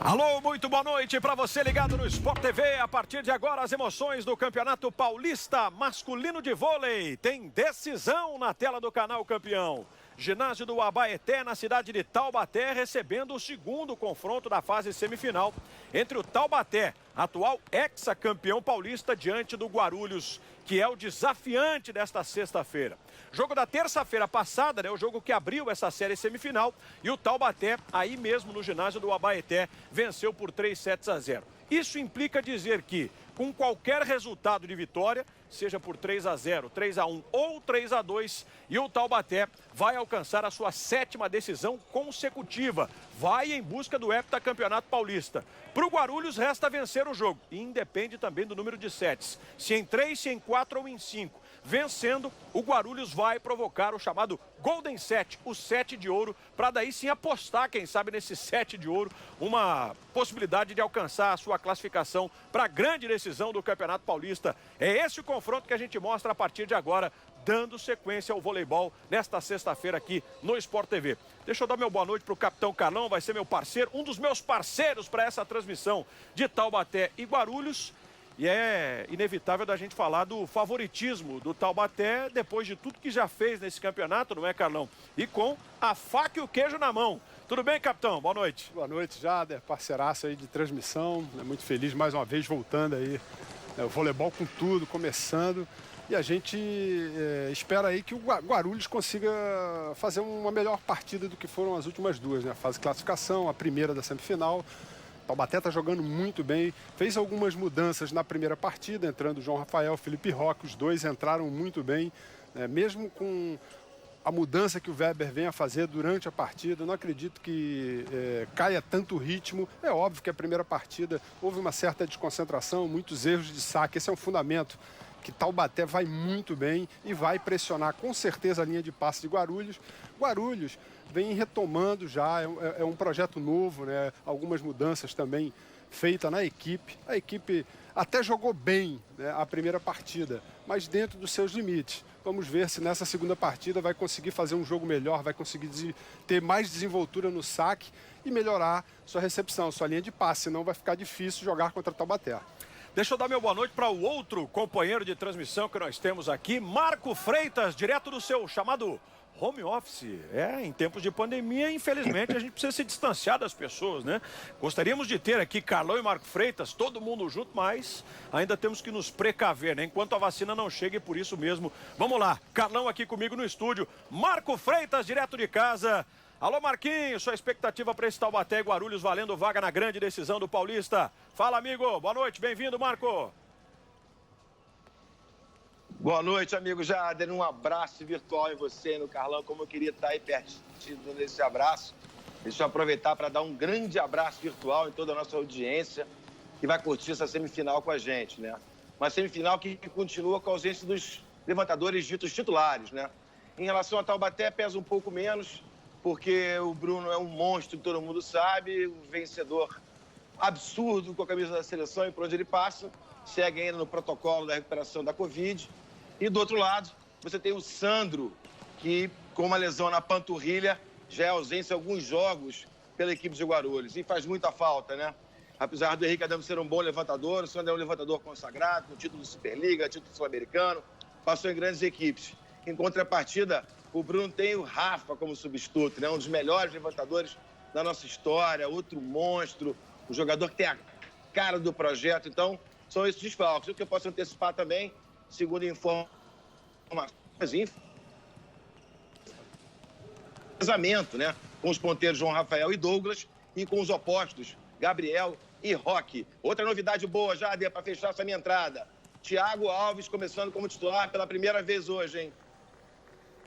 Alô, muito boa noite para você ligado no Sport TV. A partir de agora, as emoções do Campeonato Paulista Masculino de Vôlei. Tem decisão na tela do canal Campeão. Ginásio do Abaeté, na cidade de Taubaté, recebendo o segundo confronto da fase semifinal entre o Taubaté, atual ex-campeão paulista, diante do Guarulhos, que é o desafiante desta sexta-feira. Jogo da terça-feira passada, né, o jogo que abriu essa série semifinal, e o Taubaté, aí mesmo no ginásio do Abaeté, venceu por 3-0. Isso implica dizer que, com qualquer resultado de vitória, seja por 3-0, 3-1 ou 3-2, e o Taubaté vai alcançar a sua 7ª decisão consecutiva. Vai em busca do heptacampeonato paulista. Para o Guarulhos, resta vencer o jogo. E independe também do número de sets. Se em 3, se em 4 ou em 5. Vencendo, o Guarulhos vai provocar o chamado Golden Set, o 7 de ouro, para daí sim apostar, quem sabe, nesse 7 de ouro, uma possibilidade de alcançar a sua classificação para a grande decisão do Campeonato Paulista. É esse o confronto que a gente mostra a partir de agora, dando sequência ao voleibol nesta sexta-feira aqui no Sport TV. Deixa eu dar meu boa noite para o capitão Carlão, vai ser meu parceiro, um dos meus parceiros para essa transmissão de Taubaté e Guarulhos. E é inevitável da gente falar do favoritismo do Taubaté depois de tudo que já fez nesse campeonato, não é, Carlão? E com a faca e o queijo na mão. Tudo bem, capitão? Boa noite. Boa noite, Jader, parceiraço aí de transmissão. Muito feliz mais uma vez voltando aí. O voleibol com tudo, começando. E a gente espera aí que o Guarulhos consiga fazer uma melhor partida do que foram as últimas duas, né? A fase de classificação, a primeira da semifinal. O Taubaté está jogando muito bem, fez algumas mudanças na primeira partida, entrando o João Rafael, Felipe Roque, os dois entraram muito bem, né? Mesmo com a mudança que o Weber vem a fazer durante a partida, eu não acredito que caia tanto ritmo. É óbvio que a primeira partida houve uma certa desconcentração, muitos erros de saque, esse é um fundamento que Taubaté vai muito bem e vai pressionar com certeza a linha de passe de Guarulhos. Guarulhos vem retomando já, é um projeto novo, né? Algumas mudanças também feitas na equipe. A equipe até jogou bem, né, a primeira partida, mas dentro dos seus limites. Vamos ver se nessa segunda partida vai conseguir fazer um jogo melhor, vai conseguir ter mais desenvoltura no saque e melhorar sua recepção, sua linha de passe, senão vai ficar difícil jogar contra Taubaté. Deixa eu dar meu boa noite para o outro companheiro de transmissão que nós temos aqui, Marco Freitas, direto do seu chamado home office. Em tempos de pandemia, infelizmente, a gente precisa se distanciar das pessoas, né? Gostaríamos de ter aqui Carlão e Marco Freitas, todo mundo junto, mas ainda temos que nos precaver, né? Enquanto a vacina não chega, e por isso mesmo. Vamos lá, Carlão aqui comigo no estúdio, Marco Freitas, direto de casa. Alô, Marquinhos, sua expectativa para esse Taubaté e Guarulhos valendo vaga na grande decisão do Paulista. Fala, amigo. Boa noite, bem-vindo, Marco. Boa noite, amigo Jader. Um abraço virtual em você e no Carlão, como eu queria estar aí pertinho desse abraço. Deixa eu aproveitar para dar um grande abraço virtual em toda a nossa audiência que vai curtir essa semifinal com a gente, né? Uma semifinal que continua com a ausência dos levantadores ditos titulares, né? Em relação a Taubaté, pesa um pouco menos, porque o Bruno é um monstro, todo mundo sabe, um vencedor absurdo com a camisa da seleção e por onde ele passa, segue ainda no protocolo da recuperação da Covid. E do outro lado, você tem o Sandro, que com uma lesão na panturrilha já é ausência em alguns jogos pela equipe de Guarulhos. E faz muita falta, né? Apesar do Henrique Adamo ser um bom levantador, o Sandro é um levantador consagrado, com título de Superliga, título sul-americano, passou em grandes equipes. Em contrapartida, o Bruno tem o Rafa como substituto, né? Um dos melhores levantadores da nossa história, outro monstro, um jogador que tem a cara do projeto. Então, são esses desfalques. O que eu posso antecipar também, segundo informações, casamento, né? Com os ponteiros João Rafael e Douglas e com os opostos, Gabriel e Roque. Outra novidade boa, Jader, para fechar essa minha entrada. Thiago Alves começando como titular pela primeira vez hoje, hein?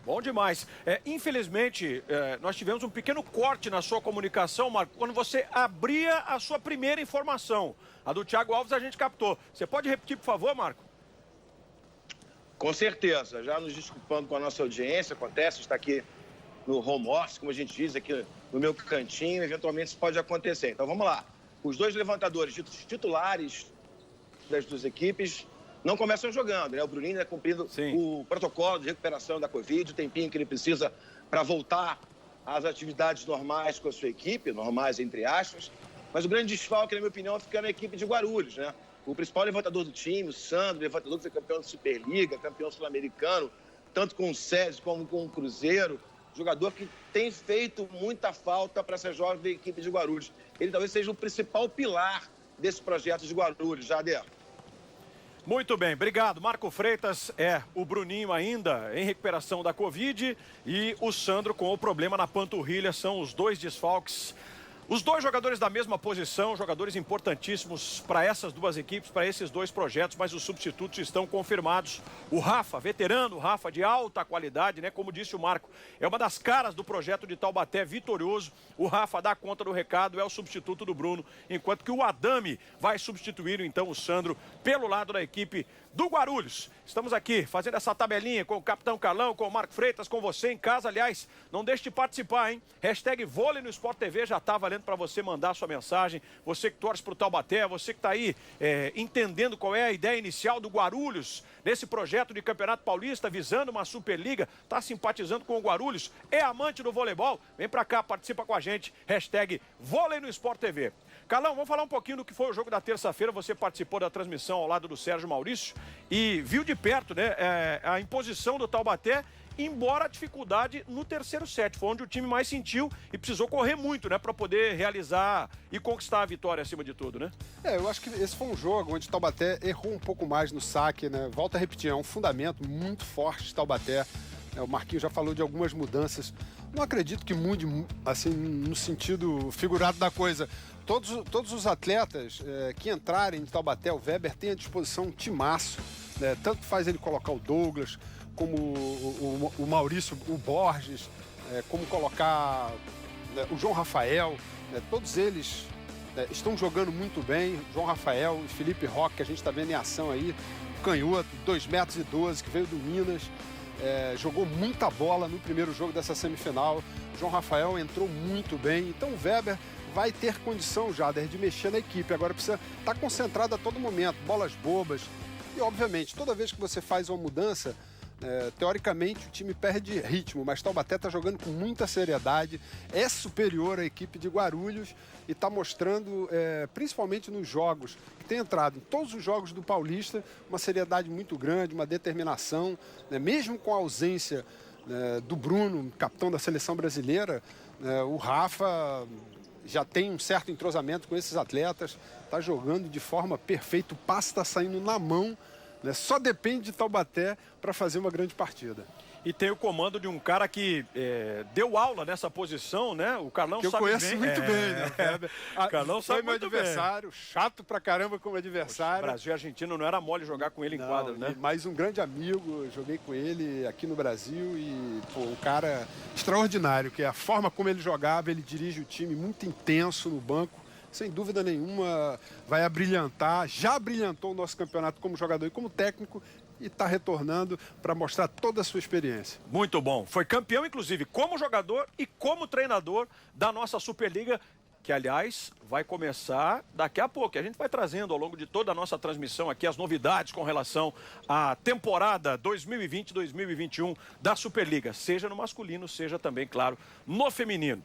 Bom demais. Infelizmente, nós tivemos um pequeno corte na sua comunicação, Marco, quando você abria a sua primeira informação. A do Thiago Alves a gente captou. Você pode repetir, por favor, Marco? Com certeza. Já nos desculpando com a nossa audiência, acontece, está aqui no home office, como a gente diz, aqui no meu cantinho, eventualmente isso pode acontecer. Então vamos lá. Os dois levantadores titulares das duas equipes não começam jogando, né? O Bruninho está cumprindo o protocolo de recuperação da Covid, o tempinho que ele precisa para voltar às atividades normais com a sua equipe, normais entre aspas. Mas o grande desfalque, na minha opinião, fica na equipe de Guarulhos, né? O principal levantador do time, o Sandro, levantador que foi campeão da Superliga, campeão sul-americano, tanto com o César como com o Cruzeiro. Jogador que tem feito muita falta para essa jovem equipe de Guarulhos. Ele talvez seja o principal pilar desse projeto de Guarulhos, Jader. Muito bem, obrigado. Marco Freitas, o Bruninho ainda em recuperação da Covid e o Sandro com o problema na panturrilha, são os dois desfalques. Os dois jogadores da mesma posição, jogadores importantíssimos para essas duas equipes, para esses dois projetos, mas os substitutos estão confirmados. O Rafa, veterano, o Rafa de alta qualidade, né? Como disse o Marco, é uma das caras do projeto de Taubaté, vitorioso. O Rafa dá conta do recado, é o substituto do Bruno, enquanto que o Adame vai substituir, então, o Sandro pelo lado da equipe do Guarulhos. Estamos aqui fazendo essa tabelinha com o Capitão Carlão, com o Marco Freitas, com você em casa. Aliás, não deixe de participar, hein? Hashtag Vôlei no Sport TV já está valendo para você mandar sua mensagem. Você que torce para o Taubaté, você que está aí entendendo qual é a ideia inicial do Guarulhos nesse projeto de Campeonato Paulista, visando uma Superliga, está simpatizando com o Guarulhos, é amante do voleibol, vem para cá, participa com a gente. Hashtag Vôlei no Sport TV. Carlão, vamos falar um pouquinho do que foi o jogo da terça-feira. Você participou da transmissão ao lado do Sérgio Maurício e viu de perto, né, a imposição do Taubaté, embora a dificuldade no terceiro set. Foi onde o time mais sentiu e precisou correr muito, né, para poder realizar e conquistar a vitória acima de tudo, né? Eu acho que esse foi um jogo onde o Taubaté errou um pouco mais no saque, né? Volto a repetir, é um fundamento muito forte de Taubaté. O Marquinhos já falou de algumas mudanças. Não acredito que mude, assim, no sentido figurado da coisa. Todos os atletas que entrarem em Taubaté, o Weber tem à disposição um timaço, né? Tanto faz ele colocar o Douglas, como o Maurício, o Borges, como colocar o João Rafael, né? Todos eles estão jogando muito bem. João Rafael e Felipe Roque, que a gente está vendo em ação aí, canhoto, 2,12 metros, que veio do Minas. Jogou muita bola no primeiro jogo dessa semifinal. João Rafael entrou muito bem. Então o Weber vai ter condição, Jader, de mexer na equipe. Agora precisa estar concentrado a todo momento, bolas bobas. E, obviamente, toda vez que você faz uma mudança, teoricamente o time perde ritmo, mas Taubaté está jogando com muita seriedade, é superior à equipe de Guarulhos e está mostrando, principalmente nos jogos que tem entrado, em todos os jogos do Paulista, uma seriedade muito grande, uma determinação, né? Mesmo com a ausência do Bruno, capitão da seleção brasileira, o Rafa já tem um certo entrosamento com esses atletas, está jogando de forma perfeita, o passe está saindo na mão, né? Só depende de Taubaté para fazer uma grande partida. E tem o comando de um cara que deu aula nessa posição, né? O Carlão que sabe eu conheço muito bem, né? O Carlão sabe muito bem. Adversário, chato pra caramba como adversário. Poxa, Brasil e Argentina não era mole jogar com ele em quadra, né? Mas um grande amigo, joguei com ele aqui no Brasil e, um cara extraordinário, que é a forma como ele jogava, ele dirige o time muito intenso no banco. Sem dúvida nenhuma, vai abrilhantar, já brilhantou o nosso campeonato como jogador e como técnico e está retornando para mostrar toda a sua experiência. Muito bom. Foi campeão, inclusive, como jogador e como treinador da nossa Superliga, que, aliás, vai começar daqui a pouco. A gente vai trazendo ao longo de toda a nossa transmissão aqui as novidades com relação à temporada 2020-2021 da Superliga, seja no masculino, seja também, claro, no feminino.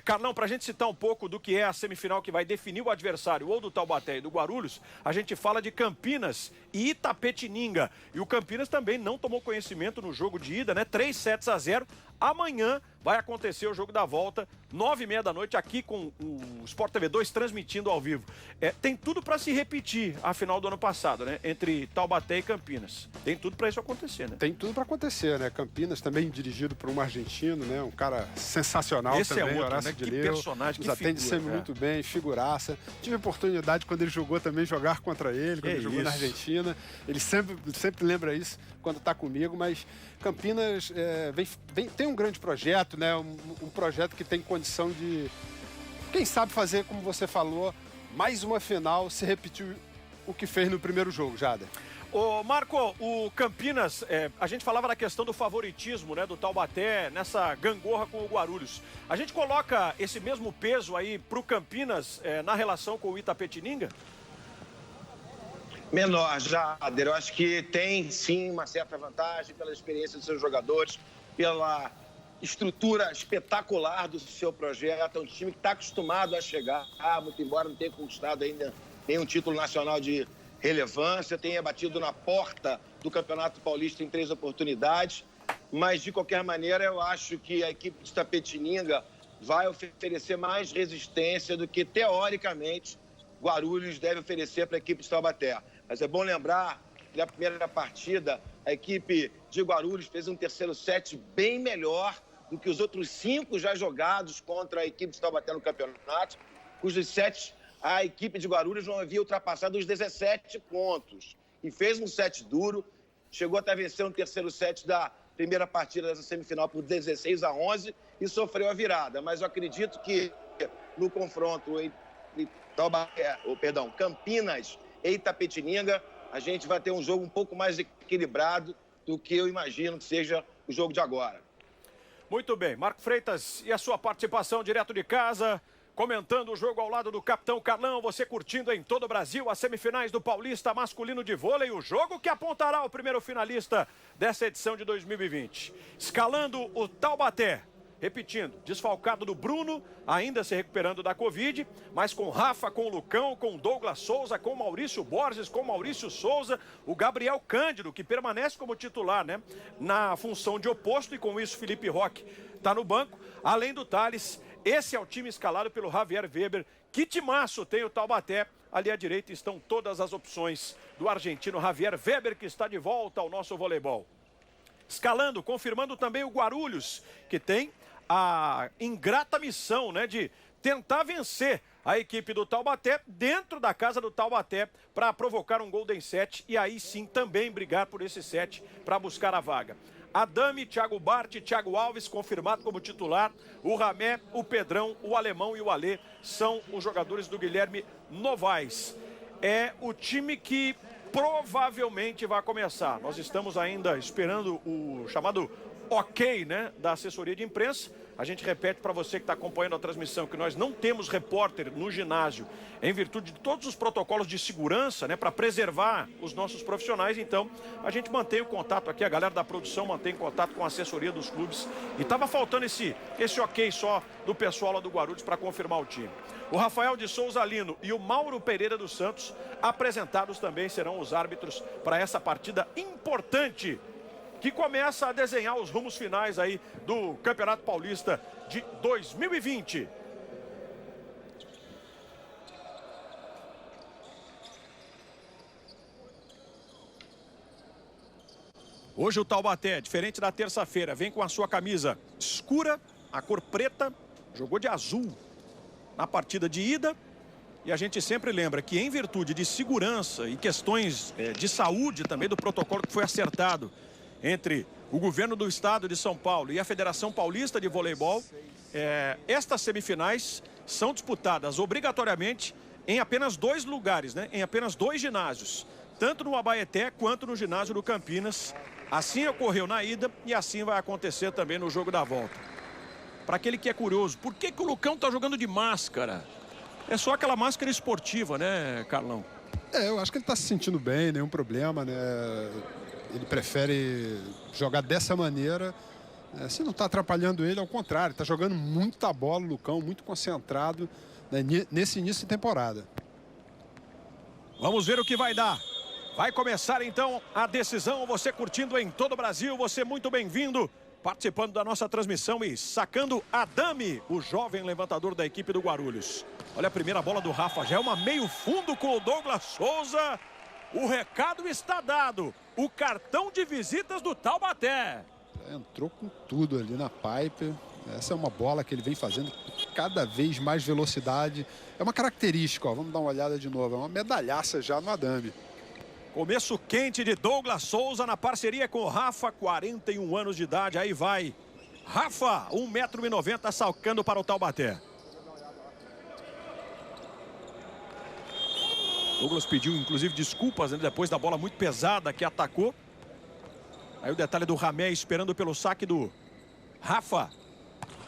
Carlão, para a gente citar um pouco do que é a semifinal que vai definir o adversário ou do Taubaté e do Guarulhos, a gente fala de Campinas e Itapetininga. E o Campinas também não tomou conhecimento no jogo de ida, né? 3-0. Amanhã vai acontecer o jogo da volta, 9h30 da noite, aqui com o Sport TV 2 transmitindo ao vivo. Tem tudo para se repetir a final do ano passado, né? Entre Taubaté e Campinas. Tem tudo para isso acontecer, né? Tem tudo para acontecer, né? Campinas também dirigido por um argentino, né? Um cara sensacional. Esse também, outro, Horácio né? de Que Leu, personagem, nos que atende figura, sempre muito bem, figuraça. Tive a oportunidade, quando ele jogou também, jogar contra ele, quando ele jogou na Argentina. Ele sempre lembra isso quando está comigo, mas Campinas tem um grande projeto, né? Um projeto que tem condição de, quem sabe, fazer, como você falou, mais uma final, se repetir o que fez no primeiro jogo, Jader. Ô Marco, o Campinas, a gente falava da questão do favoritismo, né, do Taubaté nessa gangorra com o Guarulhos. A gente coloca esse mesmo peso aí pro Campinas na relação com o Itapetininga? Menor, Jader. Eu acho que tem, sim, uma certa vantagem pela experiência dos seus jogadores, pela estrutura espetacular do seu projeto, é um time que está acostumado a chegar, muito embora não tenha conquistado ainda nenhum título nacional de relevância, tenha batido na porta do Campeonato Paulista em 3 oportunidades, mas de qualquer maneira eu acho que a equipe de Itapetininga vai oferecer mais resistência do que, teoricamente, Guarulhos deve oferecer para a equipe de Taubaté. Mas é bom lembrar que na primeira partida a equipe de Guarulhos fez um terceiro set bem melhor do que os outros 5 já jogados contra a equipe de Taubaté no campeonato, cujos sets a equipe de Guarulhos não havia ultrapassado os 17 pontos. E fez um set duro, chegou até a vencer um terceiro set da primeira partida dessa semifinal por 16-11 e sofreu a virada. Mas eu acredito que no confronto entre Campinas e Itapetininga, a gente vai ter um jogo um pouco mais equilibrado do que eu imagino que seja o jogo de agora. Muito bem, Marco Freitas, e a sua participação direto de casa, comentando o jogo ao lado do capitão Carlão, você curtindo em todo o Brasil as semifinais do Paulista Masculino de Vôlei, o jogo que apontará o primeiro finalista dessa edição de 2020. Escalando o Taubaté, repetindo, desfalcado do Bruno, ainda se recuperando da Covid, mas com Rafa, com o Lucão, com Douglas Souza, com Maurício Borges, com Maurício Souza, o Gabriel Cândido, que permanece como titular, né, na função de oposto, e com isso Felipe Roque está no banco, além do Thales. Esse é o time escalado pelo Javier Weber. Que timaço tem o Taubaté. Ali à direita estão todas as opções do argentino Javier Weber, que está de volta ao nosso voleibol. Escalando, confirmando também o Guarulhos, que tem a ingrata missão, né, de tentar vencer a equipe do Taubaté dentro da casa do Taubaté para provocar um golden set e aí sim também brigar por esse set para buscar a vaga. Adame, Thiago Bart, Thiago Alves, confirmado como titular. O Ramé, o Pedrão, o Alemão e o Alê são os jogadores do Guilherme Novaes. É o time que provavelmente vai começar. Nós estamos ainda esperando o chamado ok, né, da assessoria de imprensa. A gente repete para você que está acompanhando a transmissão que nós não temos repórter no ginásio em virtude de todos os protocolos de segurança, né, para preservar os nossos profissionais. Então, a gente mantém o contato aqui, a galera da produção mantém contato com a assessoria dos clubes. E estava faltando esse ok só do pessoal lá do Guarulhos para confirmar o time. O Rafael de Souza Lino e o Mauro Pereira dos Santos, apresentados também, serão os árbitros para essa partida importante, que começa a desenhar os rumos finais aí do Campeonato Paulista de 2020. Hoje o Taubaté, diferente da terça-feira, vem com a sua camisa escura, a cor preta, jogou de azul na partida de ida. E a gente sempre lembra que, em virtude de segurança e questões de saúde também do protocolo que foi acertado entre o governo do estado de São Paulo e a Federação Paulista de Voleibol, estas semifinais são disputadas obrigatoriamente em apenas 2 lugares, né? Em apenas 2 ginásios, tanto no Abaeté quanto no ginásio do Campinas. Assim ocorreu na ida e assim vai acontecer também no jogo da volta. Para aquele que é curioso, por que o Lucão está jogando de máscara? É só aquela máscara esportiva, né, Carlão? Eu acho que ele está se sentindo bem, nenhum problema, né? Ele prefere jogar dessa maneira. Se não está atrapalhando ele, ao contrário, está jogando muita bola o Lucão, muito concentrado, né, nesse início de temporada. Vamos ver o que vai dar. Vai começar então a decisão. Você curtindo em todo o Brasil, você muito bem-vindo, participando da nossa transmissão e sacando Adame, o jovem levantador da equipe do Guarulhos. Olha a primeira bola do Rafa, já é uma meio fundo com o Douglas Souza. O recado está dado. O cartão de visitas do Taubaté. Entrou com tudo ali na pipe. Essa é uma bola que ele vem fazendo com cada vez mais velocidade. É uma característica, ó. Vamos dar uma olhada de novo. É uma medalhaça já no Adame. Começo quente de Douglas Souza na parceria com o Rafa, 41 anos de idade. Aí vai Rafa, 1,90 m, salcando para o Taubaté. Douglas pediu, inclusive, desculpas, né, depois da bola muito pesada que atacou. Aí o detalhe do Ramé esperando pelo saque do Rafa.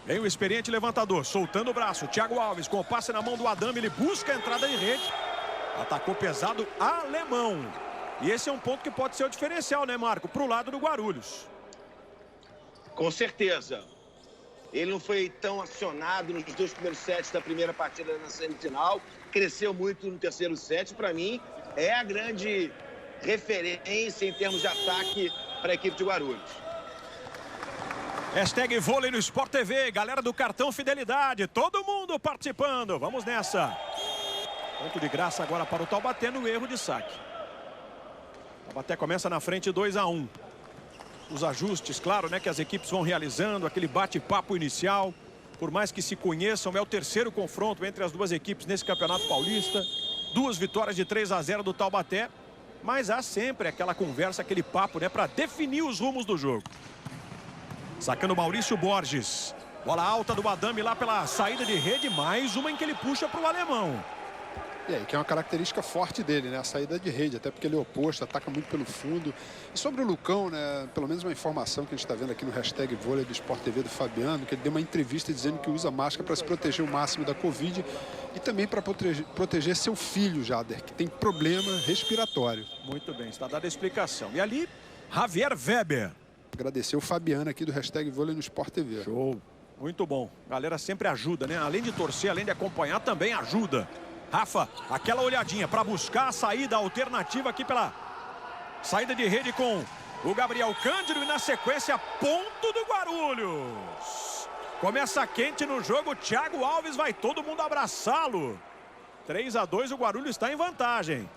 Vem o experiente levantador, soltando o braço. Thiago Alves com o passe na mão do Adame. Ele busca a entrada em rede. Atacou pesado, Alemão. E esse é um ponto que pode ser o diferencial, né, Marco? Para o lado do Guarulhos. Com certeza. Ele não foi tão acionado nos 2 primeiros sets da primeira partida na semifinal. Cresceu muito no terceiro set. Para mim, é a grande referência em termos de ataque para a equipe de Guarulhos. Hashtag vôlei no Sport TV. Galera do cartão Fidelidade. Todo mundo participando. Vamos nessa. Ponto de graça agora para o Taubaté no erro de saque. O Taubaté começa na frente 2-1. Os ajustes, claro, né, que as equipes vão realizando, aquele bate-papo inicial. Por mais que se conheçam, é o terceiro confronto entre as duas equipes nesse Campeonato Paulista. 2 vitórias de 3-0 do Taubaté. Mas há sempre aquela conversa, aquele papo, né, para definir os rumos do jogo. Sacando Maurício Borges. Bola alta do Adame lá pela saída de rede. Mais uma em que ele puxa para o alemão. E aí, que é uma característica forte dele, né? A saída de rede, até porque ele é oposto, ataca muito pelo fundo. E sobre o Lucão, né? Pelo menos uma informação que a gente está vendo aqui no hashtag vôlei do Sport TV do Fabiano, que ele deu uma entrevista dizendo que usa máscara para se proteger o máximo da Covid e também para proteger seu filho, Jader, que tem problema respiratório. Muito bem, está dada a explicação. E ali, Javier Weber. Agradecer o Fabiano aqui do hashtag vôlei no Sport TV. Show, muito bom. Galera sempre ajuda, né? Além de torcer, além de acompanhar, também ajuda. Rafa, aquela olhadinha para buscar a saída alternativa aqui pela saída de rede com o Gabriel Cândido e na sequência ponto do Guarulhos. Começa quente no jogo, Thiago Alves vai todo mundo abraçá-lo. 3-2, o Guarulhos está em vantagem.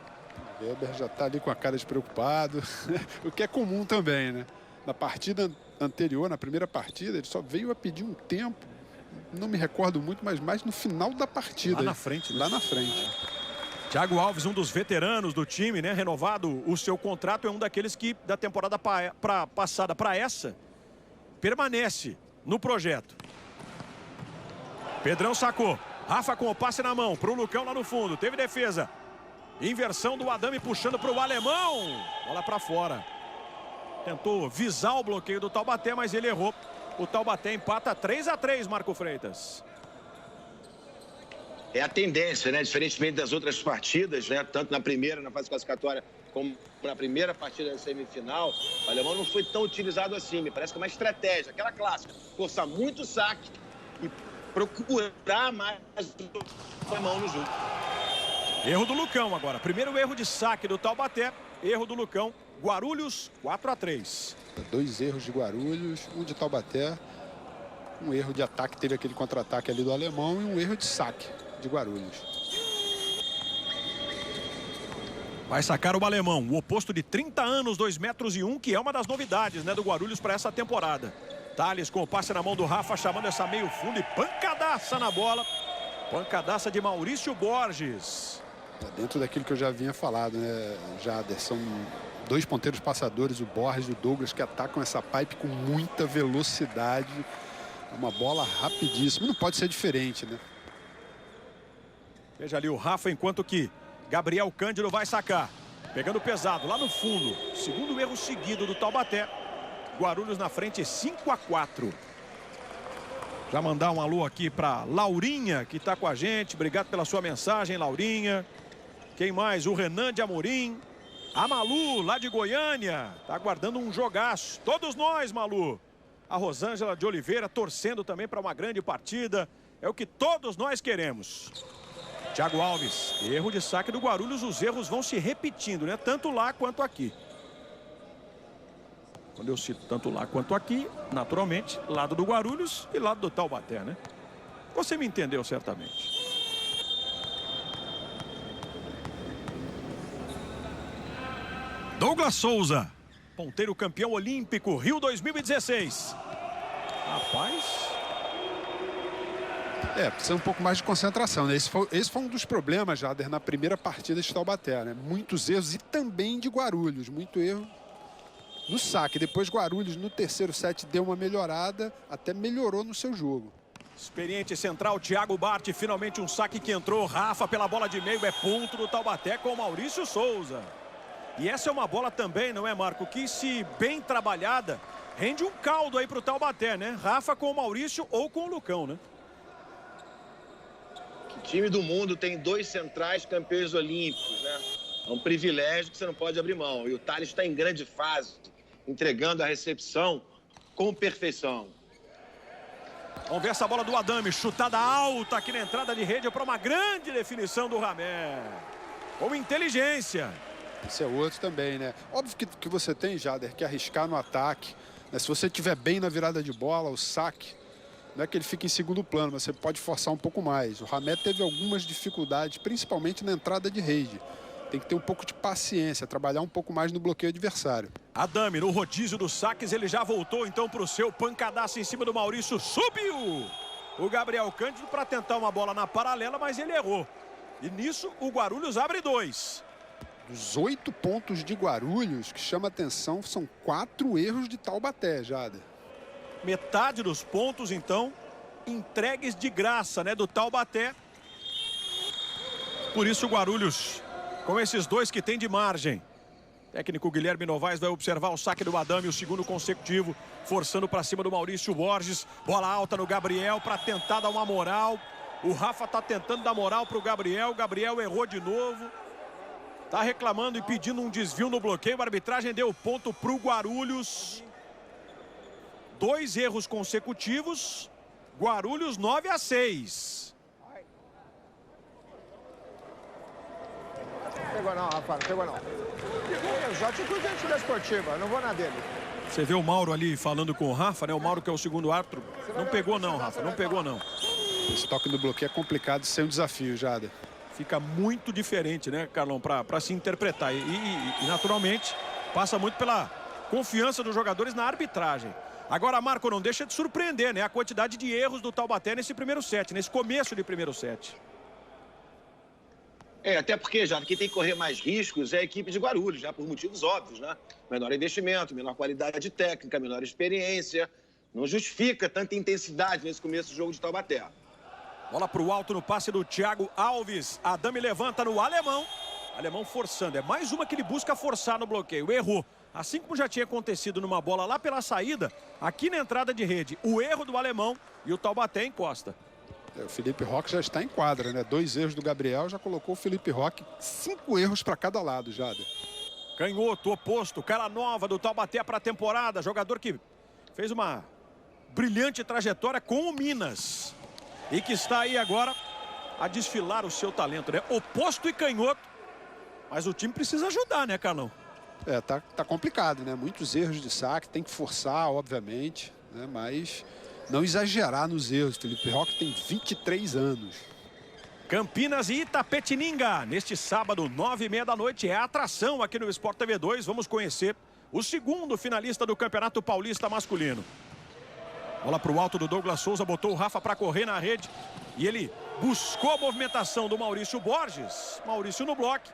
O Weber já está ali com a cara despreocupado, o que é comum também, né? Na partida anterior, na primeira partida, ele só veio a pedir um tempo. Não me recordo muito, mas mais no final da partida. Lá na frente. Né? Lá na frente. Thiago Alves, um dos veteranos do time, né? Renovado o seu contrato, é um daqueles que da temporada passada para essa permanece no projeto. Pedrão sacou. Rafa com o passe na mão para o Lucão lá no fundo. Teve defesa. Inversão do Adame puxando para o alemão. Bola para fora. Tentou visar o bloqueio do Taubaté, mas ele errou. O Taubaté empata 3-3, Marco Freitas. É a tendência, né? Diferentemente das outras partidas, né? Tanto na primeira, na fase classificatória, como na primeira partida da semifinal, o alemão não foi tão utilizado assim. Me parece que é uma estratégia, aquela clássica. Forçar muito o saque e procurar mais o alemão no jogo. Erro do Lucão agora. Primeiro erro de saque do Taubaté. Erro do Lucão. Guarulhos, 4-3. 2 erros de Guarulhos, um de Taubaté. Um erro de ataque, teve aquele contra-ataque ali do alemão. E um erro de saque de Guarulhos. Vai sacar o alemão. O oposto de 30 anos, 2,01 metros, que é uma das novidades, né, do Guarulhos para essa temporada. Thales com o passe na mão do Rafa, chamando essa meio fundo e pancadaça na bola. Pancadaça de Maurício Borges. Dentro daquilo que eu já vinha falado, né, Jader, são 2 ponteiros passadores, o Borges e o Douglas, que atacam essa pipe com muita velocidade. Uma bola rapidíssima, não pode ser diferente, né? Veja ali o Rafa, enquanto que Gabriel Cândido vai sacar. Pegando pesado lá no fundo. Segundo erro seguido do Taubaté. Guarulhos na frente, 5-4. Já mandar um alô aqui para Laurinha, que está com a gente. Obrigado pela sua mensagem, Laurinha. Quem mais? O Renan de Amorim. A Malu, lá de Goiânia. Tá aguardando um jogaço. Todos nós, Malu. A Rosângela de Oliveira torcendo também para uma grande partida. É o que todos nós queremos. Thiago Alves. Erro de saque do Guarulhos. Os erros vão se repetindo, né? Tanto lá quanto aqui. Quando eu cito tanto lá quanto aqui, naturalmente, lado do Guarulhos e lado do Taubaté, né? Você me entendeu certamente. Douglas Souza, ponteiro campeão olímpico, Rio 2016. Rapaz. Precisa um pouco mais de concentração, né? Esse foi um dos problemas, Jader, na primeira partida de Taubaté, né? Muitos erros e também de Guarulhos. Muito erro no saque. Depois Guarulhos no terceiro set deu uma melhorada, até melhorou no seu jogo. Experiente central, Thiago Bart, finalmente um saque que entrou. Rafa pela bola de meio, é ponto do Taubaté com o Maurício Souza. E essa é uma bola também, não é, Marco? Que se bem trabalhada, rende um caldo aí pro Taubaté, né? Rafa com o Maurício ou com o Lucão, né? Que time do mundo tem 2 centrais campeões olímpicos, né? É um privilégio que você não pode abrir mão. E o Thales está em grande fase, entregando a recepção com perfeição. Vamos ver essa bola do Adame, chutada alta aqui na entrada de rede para uma grande definição do Ramé. Com inteligência. Esse é outro também, né? Óbvio que você tem, Jader, que arriscar no ataque, né? Se você estiver bem na virada de bola, o saque, não é que ele fique em segundo plano, mas você pode forçar um pouco mais. O Ramé teve algumas dificuldades, principalmente na entrada de rede. Tem que ter um pouco de paciência, trabalhar um pouco mais no bloqueio adversário. Adame, no rodízio dos saques, ele já voltou então para o seu pancadaço em cima do Maurício. Subiu o Gabriel Cândido para tentar uma bola na paralela, mas ele errou. E nisso o Guarulhos abre 2. Dos 8 pontos de Guarulhos, que chama atenção, são 4 erros de Taubaté, Jader. Metade dos pontos, então, entregues de graça, né, do Taubaté. Por isso o Guarulhos, com esses 2 que tem de margem. O técnico Guilherme Novaes vai observar o saque do Adame, o segundo consecutivo, forçando para cima do Maurício Borges. Bola alta no Gabriel para tentar dar uma moral. O Rafa está tentando dar moral para o Gabriel. O Gabriel errou de novo. Está reclamando e pedindo um desvio no bloqueio. A arbitragem deu ponto para o Guarulhos. 2 erros consecutivos. Guarulhos 9-6. Pegou não, Rafa, não pegou não. Já atitude esportiva, não vou na dele. Você vê o Mauro ali falando com o Rafa, né? O Mauro que é o segundo árbitro. Não pegou não, Rafa, não pegou não. Esse toque no bloqueio é complicado sem um desafio, Jader. Fica muito diferente, né, Carlão, para se interpretar. E naturalmente, passa muito pela confiança dos jogadores na arbitragem. Agora, Marco, não deixa de surpreender, né? A quantidade de erros do Taubaté nesse primeiro set, nesse começo de primeiro set. Até porque, já quem tem que correr mais riscos é a equipe de Guarulhos, já por motivos óbvios, né? Menor investimento, menor qualidade técnica, menor experiência. Não justifica tanta intensidade nesse começo do jogo de Taubaté. Bola para o alto no passe do Thiago Alves. Adame levanta no Alemão. Alemão forçando. É mais uma que ele busca forçar no bloqueio. Errou. Assim como já tinha acontecido numa bola lá pela saída, aqui na entrada de rede. O erro do Alemão e o Taubaté encosta. O Felipe Roque já está em quadra, né? 2 erros do Gabriel, já colocou o Felipe Roque. 5 erros para cada lado, Jader. Canhoto, oposto, cara nova do Taubaté para a temporada. Jogador que fez uma brilhante trajetória com o Minas. E que está aí agora a desfilar o seu talento, né? Oposto e canhoto. Mas o time precisa ajudar, né, Carlão? Tá complicado, né? Muitos erros de saque, tem que forçar, obviamente, né? Mas não exagerar nos erros. Felipe Roque tem 23 anos. Campinas e Itapetininga. Neste sábado, 9h30 da noite, é a atração aqui no Sport TV 2. Vamos conhecer o segundo finalista do Campeonato Paulista masculino. Bola para o alto do Douglas Souza, botou o Rafa para correr na rede. E ele buscou a movimentação do Maurício Borges. Maurício no bloco.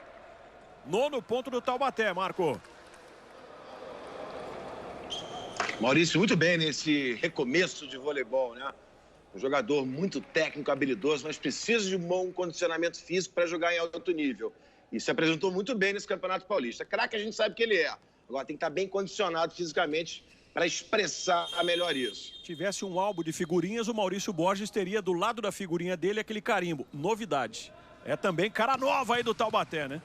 9º ponto do Taubaté, Marco. Maurício muito bem nesse recomeço de voleibol, né? Um jogador muito técnico, habilidoso, mas precisa de um bom condicionamento físico para jogar em alto nível. E se apresentou muito bem nesse Campeonato Paulista. Craque a gente sabe que ele é. Agora tem que estar bem condicionado fisicamente para expressar melhor isso. Se tivesse um álbum de figurinhas, o Maurício Borges teria do lado da figurinha dele aquele carimbo. Novidade. É também cara nova aí do Taubaté, né?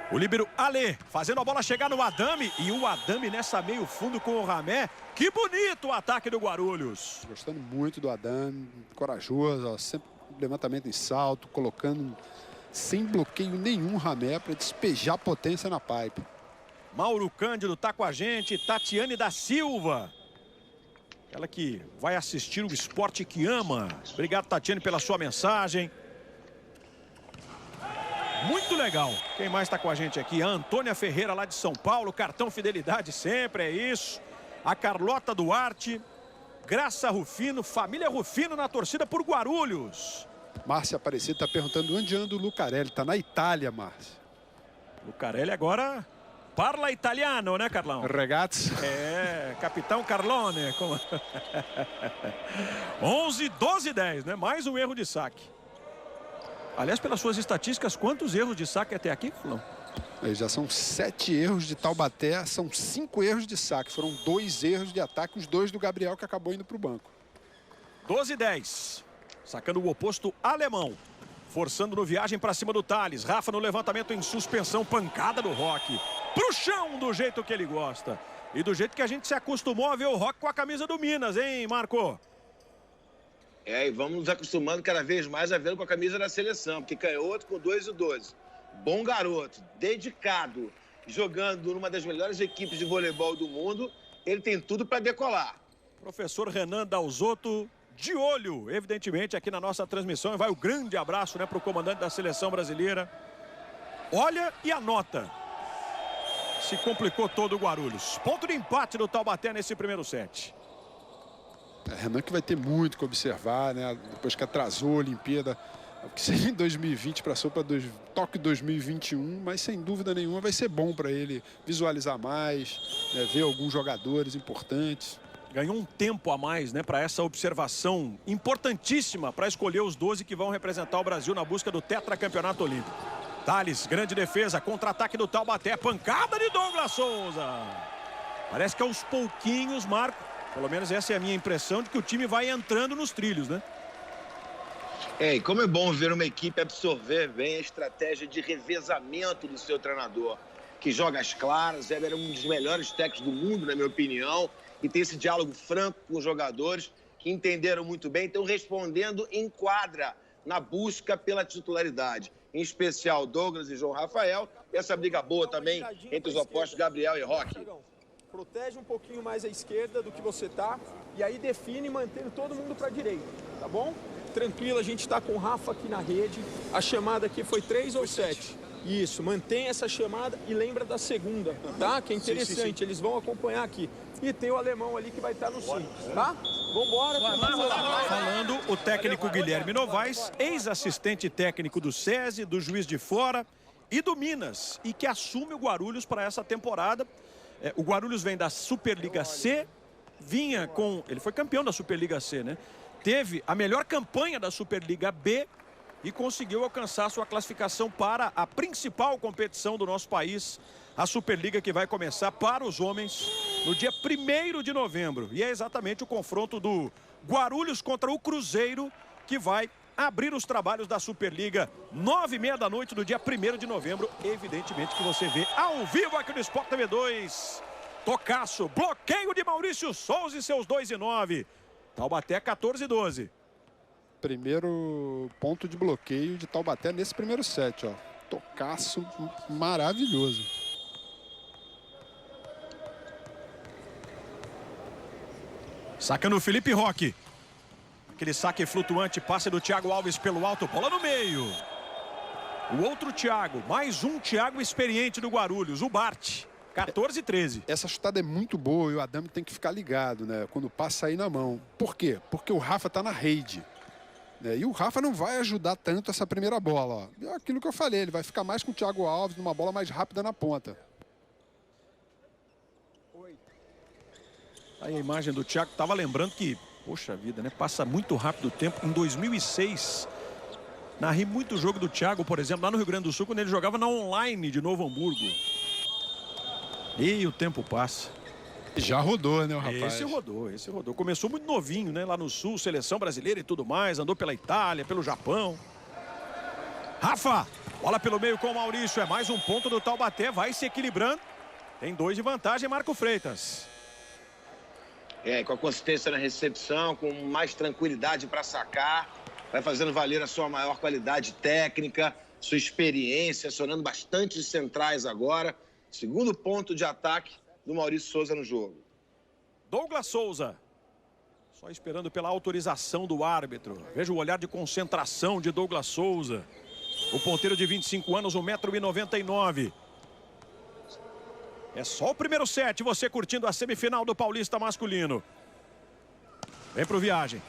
O líbero Ale fazendo a bola chegar no Adame. E o Adame nessa meio fundo com o Ramé. Que bonito o ataque do Guarulhos. Gostando muito do Adame. Corajoso, ó, sempre levantamento em salto. Colocando sem bloqueio nenhum Ramé para despejar potência na pipe. Mauro Cândido tá com a gente. Tatiane da Silva. Ela que vai assistir o esporte que ama. Obrigado, Tatiane, pela sua mensagem. Muito legal. Quem mais está com a gente aqui? A Antônia Ferreira, lá de São Paulo. Cartão Fidelidade sempre, é isso. A Carlota Duarte. Graça Rufino. Família Rufino na torcida por Guarulhos. Márcia Aparecida está perguntando onde anda o Lucarelli. Está na Itália, Márcia. Lucarelli agora parla italiano, né, Carlão? Ragazzi. Capitão Carlone. 11, 12, 10, né? Mais um erro de saque. Aliás, pelas suas estatísticas, quantos erros de saque até aqui, Carlão? Já são 7 erros de Taubaté, são 5 erros de saque. Foram 2 erros de ataque, os 2 do Gabriel, que acabou indo para o banco. 12-10. Sacando o oposto alemão. Forçando no viagem para cima do Thales. Rafa no levantamento em suspensão, pancada do Roque. Pro chão, do jeito que ele gosta. E do jeito que a gente se acostumou a ver o Roque com a camisa do Minas, hein, Marco? E vamos nos acostumando cada vez mais a vê-lo com a camisa da seleção, porque canhoto com 2 e 12. Bom garoto, dedicado, jogando numa das melhores equipes de voleibol do mundo, ele tem tudo para decolar. Professor Renan Dalzotto, de olho, evidentemente, aqui na nossa transmissão. E vai o grande abraço, né, para o comandante da seleção brasileira. Olha e anota. Se complicou todo o Guarulhos. Ponto de empate do Taubaté nesse primeiro set. Renan que vai ter muito que observar, né? Depois que atrasou a Olimpíada, que seria em 2020, passou para Tóquio 2021, mas sem dúvida nenhuma vai ser bom para ele visualizar mais, né? Ver alguns jogadores importantes. Ganhou um tempo a mais, né, para essa observação importantíssima para escolher os 12 que vão representar o Brasil na busca do tetracampeonato olímpico. Thales, grande defesa, contra-ataque do Taubaté, pancada de Douglas Souza. Parece que aos pouquinhos, Marco, pelo menos essa é a minha impressão, de que o time vai entrando nos trilhos, né? E como é bom ver uma equipe absorver bem a estratégia de revezamento do seu treinador, que joga as claras, ele era um dos melhores técnicos do mundo, na minha opinião, e tem esse diálogo franco com os jogadores, que entenderam muito bem, estão respondendo em quadra, na busca pela titularidade. Em especial Douglas e João Rafael, e essa briga boa também entre os opostos Gabriel e Roque. Protege um pouquinho mais a esquerda do que você tá, e aí define mantendo todo mundo para a direita, tá bom? Tranquilo, a gente está com o Rafa aqui na rede. A chamada aqui foi 3 ou 7. Isso, mantém essa chamada e lembra da segunda, tá? Que é interessante, eles vão acompanhar aqui. E tem o alemão ali que vai estar no 5, tá? Vambora. Falando o técnico Guilherme Novaes, ex-assistente técnico do SESI, do Juiz de Fora e do Minas, e que assume o Guarulhos para essa temporada. O Guarulhos vem da Superliga C, ele foi campeão da Superliga C, né? Teve a melhor campanha da Superliga B e conseguiu alcançar sua classificação para a principal competição do nosso país, a Superliga, que vai começar para os homens no dia 1º de novembro. E é exatamente o confronto do Guarulhos contra o Cruzeiro que vai abrir os trabalhos da Superliga, 9h30 da noite do dia 1º de novembro. Evidentemente que você vê ao vivo aqui no Sport TV 2. Tocaço, bloqueio de Maurício Souza e seus 2 e 9. Taubaté 14 e 12. Primeiro ponto de bloqueio de Taubaté nesse primeiro set, ó. Tocaço maravilhoso. Saca no Felipe Roque. Aquele saque flutuante, passe do Thiago Alves pelo alto, bola no meio. O outro Thiago, mais um Thiago experiente do Guarulhos, o Bart. 14 e 13. Essa chutada é muito boa e o Adame tem que ficar ligado, né? Quando passa aí na mão. Por quê? Porque o Rafa tá na rede. Né? E o Rafa não vai ajudar tanto essa primeira bola, ó. É aquilo que eu falei, ele vai ficar mais com o Thiago Alves numa bola mais rápida na ponta. Aí a imagem do Thiago, tava lembrando que, poxa vida, né? Passa muito rápido o tempo. Em 2006, narrei muito jogo do Thiago, por exemplo, lá no Rio Grande do Sul, quando ele jogava na Online de Novo Hamburgo. E o tempo passa. Já rodou, né, o rapaz? Esse rodou. Começou muito novinho, né? Lá no Sul, seleção brasileira e tudo mais. Andou pela Itália, pelo Japão. Rafa, bola pelo meio com o Maurício. É mais um ponto do Taubaté, vai se equilibrando. Tem 2 de vantagem, Marco Freitas. Com a consistência na recepção, com mais tranquilidade para sacar. Vai fazendo valer a sua maior qualidade técnica, sua experiência, acionando bastante centrais agora. Segundo ponto de ataque do Maurício Souza no jogo. Douglas Souza. Só esperando pela autorização do árbitro. Veja o olhar de concentração de Douglas Souza. O ponteiro de 25 anos, 1,99 m. É só o primeiro set, você curtindo a semifinal do Paulista masculino. Vem pro Viagem.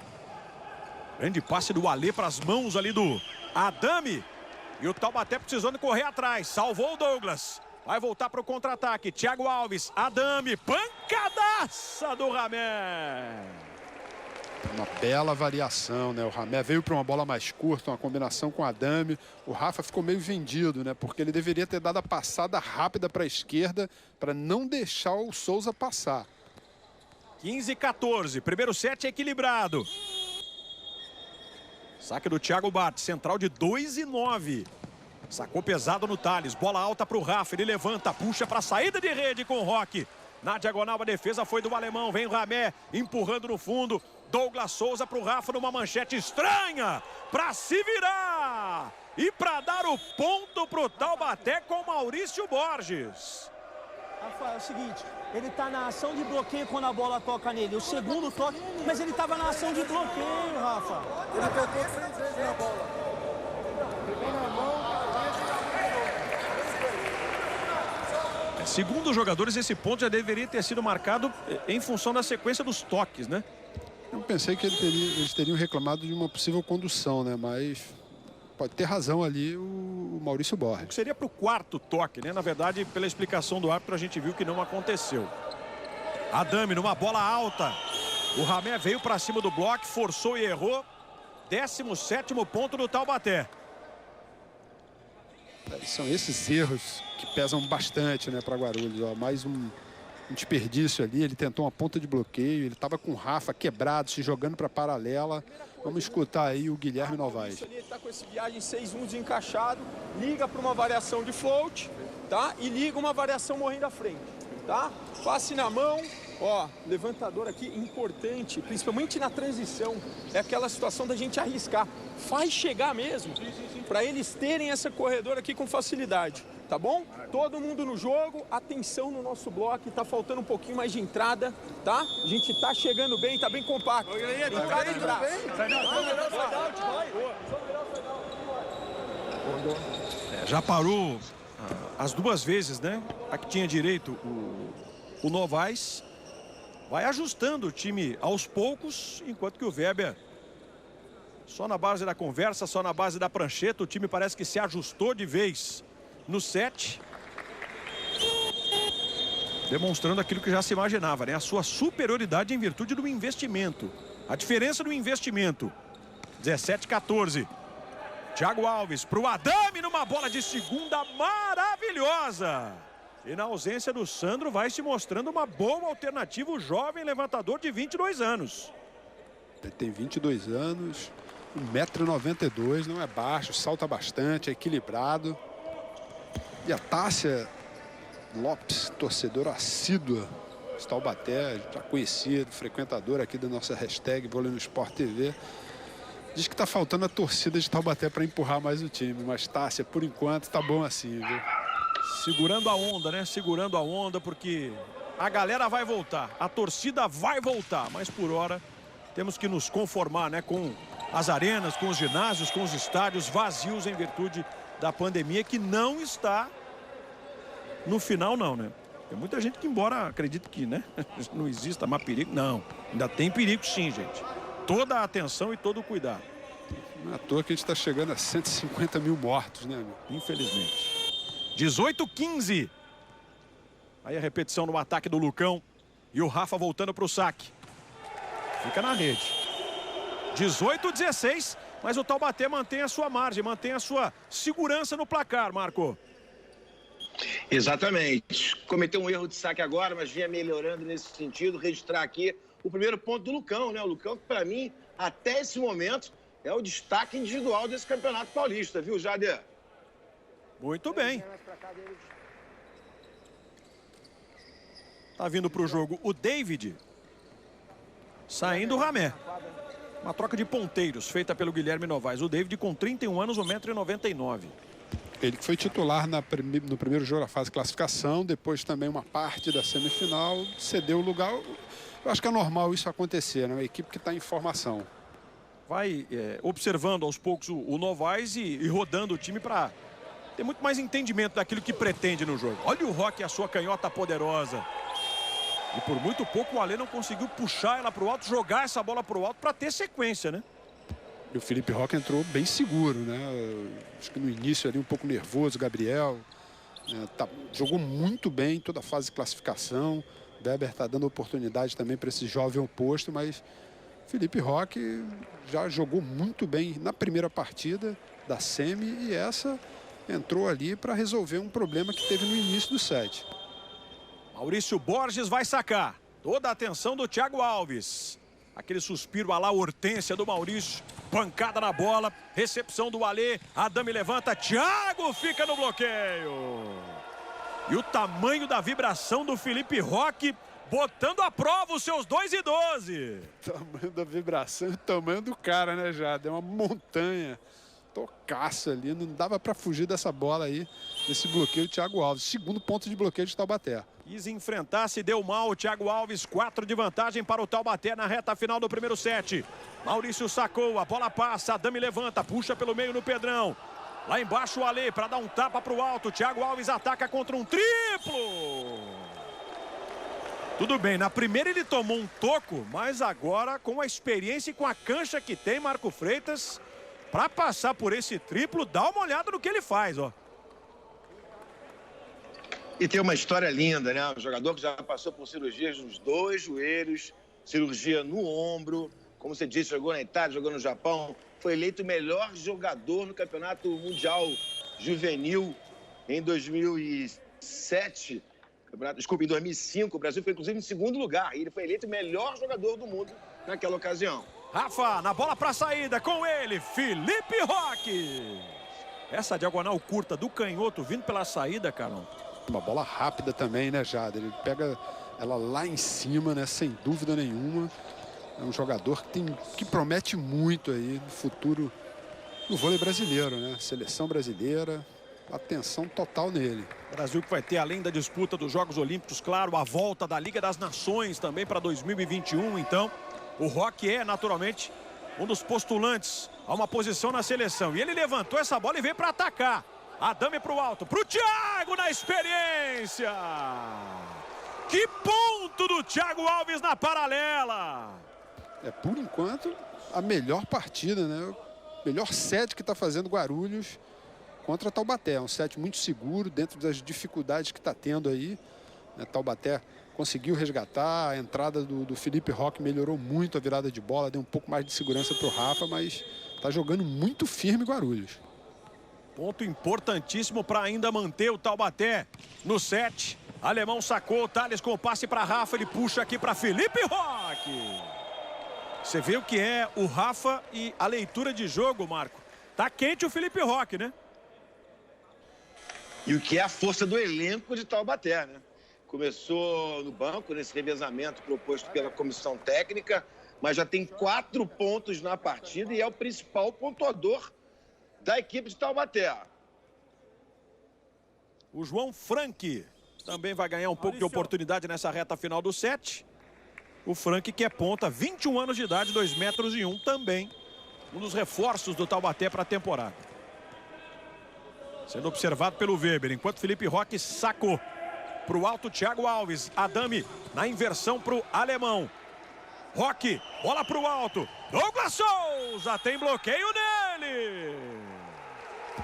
Grande passe do Alê para as mãos ali do Adame. E o Taubaté precisando correr atrás. Salvou o Douglas. Vai voltar para o contra-ataque. Thiago Alves, Adame, pancadaça do Ramé. Uma bela variação, né? O Ramé veio para uma bola mais curta, uma combinação com o Adame. O Rafa ficou meio vendido, né? Porque ele deveria ter dado a passada rápida para a esquerda para não deixar o Souza passar. 15 e 14. Primeiro set equilibrado. Saque do Thiago Bart, central de 2 e 9. Sacou pesado no Thales, bola alta para o Rafa, ele levanta, puxa para a saída de rede com o Roque. Na diagonal a defesa foi do alemão, vem o Ramé empurrando no fundo. Douglas Souza para o Rafa numa manchete estranha. Para se virar. E para dar o ponto para o Taubaté com Maurício Borges. Rafa, é o seguinte, ele tá na ação de bloqueio quando a bola toca nele. O segundo toque, mas ele tava na ação de bloqueio, Rafa. Ele tocou 3 vezes na bola. Pegou na mão. Segundo os jogadores, esse ponto já deveria ter sido marcado em função da sequência dos toques, né? Eu pensei que eles teriam reclamado de uma possível condução, né? Mas pode ter razão ali o Maurício Borges. Seria para o 4º toque, né? Na verdade, pela explicação do árbitro, a gente viu que não aconteceu. Adame numa bola alta. O Ramé veio para cima do bloco, forçou e errou. 17º ponto do Taubaté. São esses erros que pesam bastante, né, para Guarulhos. Ó, mais um desperdício ali. Ele tentou uma ponta de bloqueio. Ele estava com o Rafa quebrado, se jogando para a paralela. Vamos escutar aí o Guilherme Novaes. Ele está com esse viagem 6-1 desencaixado. Liga para uma variação de float, tá? E liga uma variação morrendo à frente, tá? Passe na mão. Ó, levantador aqui importante, principalmente na transição. É aquela situação da gente arriscar. Faz chegar mesmo, para eles terem essa corredora aqui com facilidade, tá bom? Todo mundo no jogo, atenção no nosso bloco, tá faltando um pouquinho mais de entrada, tá? A gente tá chegando bem, tá bem compacto. Entrada de braço. Já parou as 2 vezes, né? A que tinha direito o Novaes. Vai ajustando o time aos poucos, enquanto que o Weber, só na base da conversa, só na base da prancheta, o time parece que se ajustou de vez no set. Demonstrando aquilo que já se imaginava, né? A sua superioridade em virtude do investimento. A diferença do investimento. 17-14. Thiago Alves para o Adame numa bola de segunda maravilhosa. E na ausência do Sandro vai se mostrando uma boa alternativa o jovem levantador de 22 anos. Ele tem 22 anos, 1,92 m, não é baixo, salta bastante, é equilibrado. E a Tássia Lopes, torcedora assídua de Taubaté, já conhecido, frequentador aqui da nossa hashtag Vôlei no Sport TV, diz que está faltando a torcida de Taubaté para empurrar mais o time. Mas Tássia, por enquanto, tá bom assim, viu? Segurando a onda, né? Segurando a onda, porque a galera vai voltar. A torcida vai voltar. Mas por hora temos que nos conformar, né? Com as arenas, com os ginásios, com os estádios vazios em virtude da pandemia, que não está no final, não, né? Tem muita gente que, embora acredite que, né? Não exista mais perigo. Não. Ainda tem perigo sim, gente. Toda a atenção e todo o cuidado. Não é à toa que a gente está chegando a 150 mil mortos, né, meu? Infelizmente. 18-15. Aí a repetição no ataque do Lucão. E o Rafa voltando para o saque. Fica na rede. 18-16. Mas o Taubaté mantém a sua margem, mantém a sua segurança no placar, Marco. Exatamente. Cometeu um erro de saque agora, mas vinha melhorando nesse sentido. Registrar aqui o primeiro ponto do Lucão, né? O Lucão que, para mim, até esse momento, é o destaque individual desse Campeonato Paulista, viu, Jader? Muito bem. Tá vindo para o jogo o David. Saindo o Ramé. Uma troca de ponteiros feita pelo Guilherme Novaes. O David com 31 anos, 1,99 m. Ele foi titular no primeiro jogo da fase de classificação. Depois também uma parte da semifinal. Cedeu o lugar. Eu acho que é normal isso acontecer, né? Uma equipe que está em formação. Vai observando aos poucos o Novaes e rodando o time para ter muito mais entendimento daquilo que pretende no jogo. Olha o Roque, a sua canhota poderosa. E por muito pouco o Alê não conseguiu puxar ela para o alto, jogar essa bola para o alto para ter sequência, né? E o Felipe Roque entrou bem seguro, né? Acho que no início ali um pouco nervoso, Gabriel. Jogou muito bem toda a fase de classificação. Weber está dando oportunidade também para esse jovem oposto, mas Felipe Roque já jogou muito bem na primeira partida da semi e essa entrou ali para resolver um problema que teve no início do set. Maurício Borges vai sacar. Toda a atenção do Thiago Alves. Aquele suspiro à la Hortência do Maurício. Pancada na bola. Recepção do Alê. Adame levanta. Thiago fica no bloqueio. E o tamanho da vibração do Felipe Roque botando à prova os seus 2,12. Tamanho da vibração e o tamanho do cara, né, Jada? É uma montanha. Tocaço ali, não dava para fugir dessa bola aí, desse bloqueio do Thiago Alves. Segundo ponto de bloqueio de Taubaté. Quis enfrentar, se deu mal o Thiago Alves. 4 de vantagem para o Taubaté na reta final do primeiro set. Maurício sacou, a bola passa, Adame levanta, puxa pelo meio no Pedrão. Lá embaixo o Ale para dar um tapa para o alto. Thiago Alves ataca contra um triplo. Tudo bem, na primeira ele tomou um toco, mas agora com a experiência e com a cancha que tem Marco Freitas, para passar por esse triplo, dá uma olhada no que ele faz, ó. E tem uma história linda, né? Um jogador que já passou por cirurgias nos 2 joelhos, cirurgia no ombro. Como você disse, jogou na Itália, jogou no Japão. Foi eleito o melhor jogador no Campeonato Mundial Juvenil em 2007. Desculpa, em 2005. O Brasil foi, inclusive, em segundo lugar. E ele foi eleito o melhor jogador do mundo naquela ocasião. Rafa, na bola para saída, com ele, Felipe Roque. Essa diagonal curta do canhoto vindo pela saída, Carlão. Uma bola rápida também, né, Jada? Ele pega ela lá em cima, né, sem dúvida nenhuma. É um jogador que promete muito aí no futuro no vôlei brasileiro, né? Seleção brasileira, atenção total nele. Brasil que vai ter, além da disputa dos Jogos Olímpicos, claro, a volta da Liga das Nações também para 2021, então... O Roque é, naturalmente, um dos postulantes a uma posição na seleção. E ele levantou essa bola e veio para atacar. Adame para o alto, para o Thiago na experiência. Que ponto do Thiago Alves na paralela. É, por enquanto, a melhor partida, né? O melhor set que está fazendo Guarulhos contra Taubaté. É um set muito seguro, dentro das dificuldades que está tendo aí. Taubaté conseguiu resgatar, a entrada do Felipe Roque melhorou muito a virada de bola, deu um pouco mais de segurança para o Rafa, mas está jogando muito firme Guarulhos. Ponto importantíssimo para ainda manter o Taubaté no set. Alemão sacou, o Thales com o passe para Rafa, ele puxa aqui para Felipe Roque. Você vê o que é o Rafa e a leitura de jogo, Marco. Tá quente o Felipe Roque, né? E o que é a força do elenco de Taubaté, né? Começou no banco, nesse revezamento proposto pela comissão técnica, mas já tem 4 pontos na partida e é o principal pontuador da equipe de Taubaté. O João Frank também vai ganhar um pouco de oportunidade nessa reta final do set. O Frank que é ponta, 21 anos de idade, 2,01 metros também. Um dos reforços do Taubaté para a temporada. Sendo observado pelo Weber, enquanto Felipe Roque sacou. Para o alto, Thiago Alves. Adame na inversão para o alemão. Roque, bola para o alto. Douglas Souza tem bloqueio nele.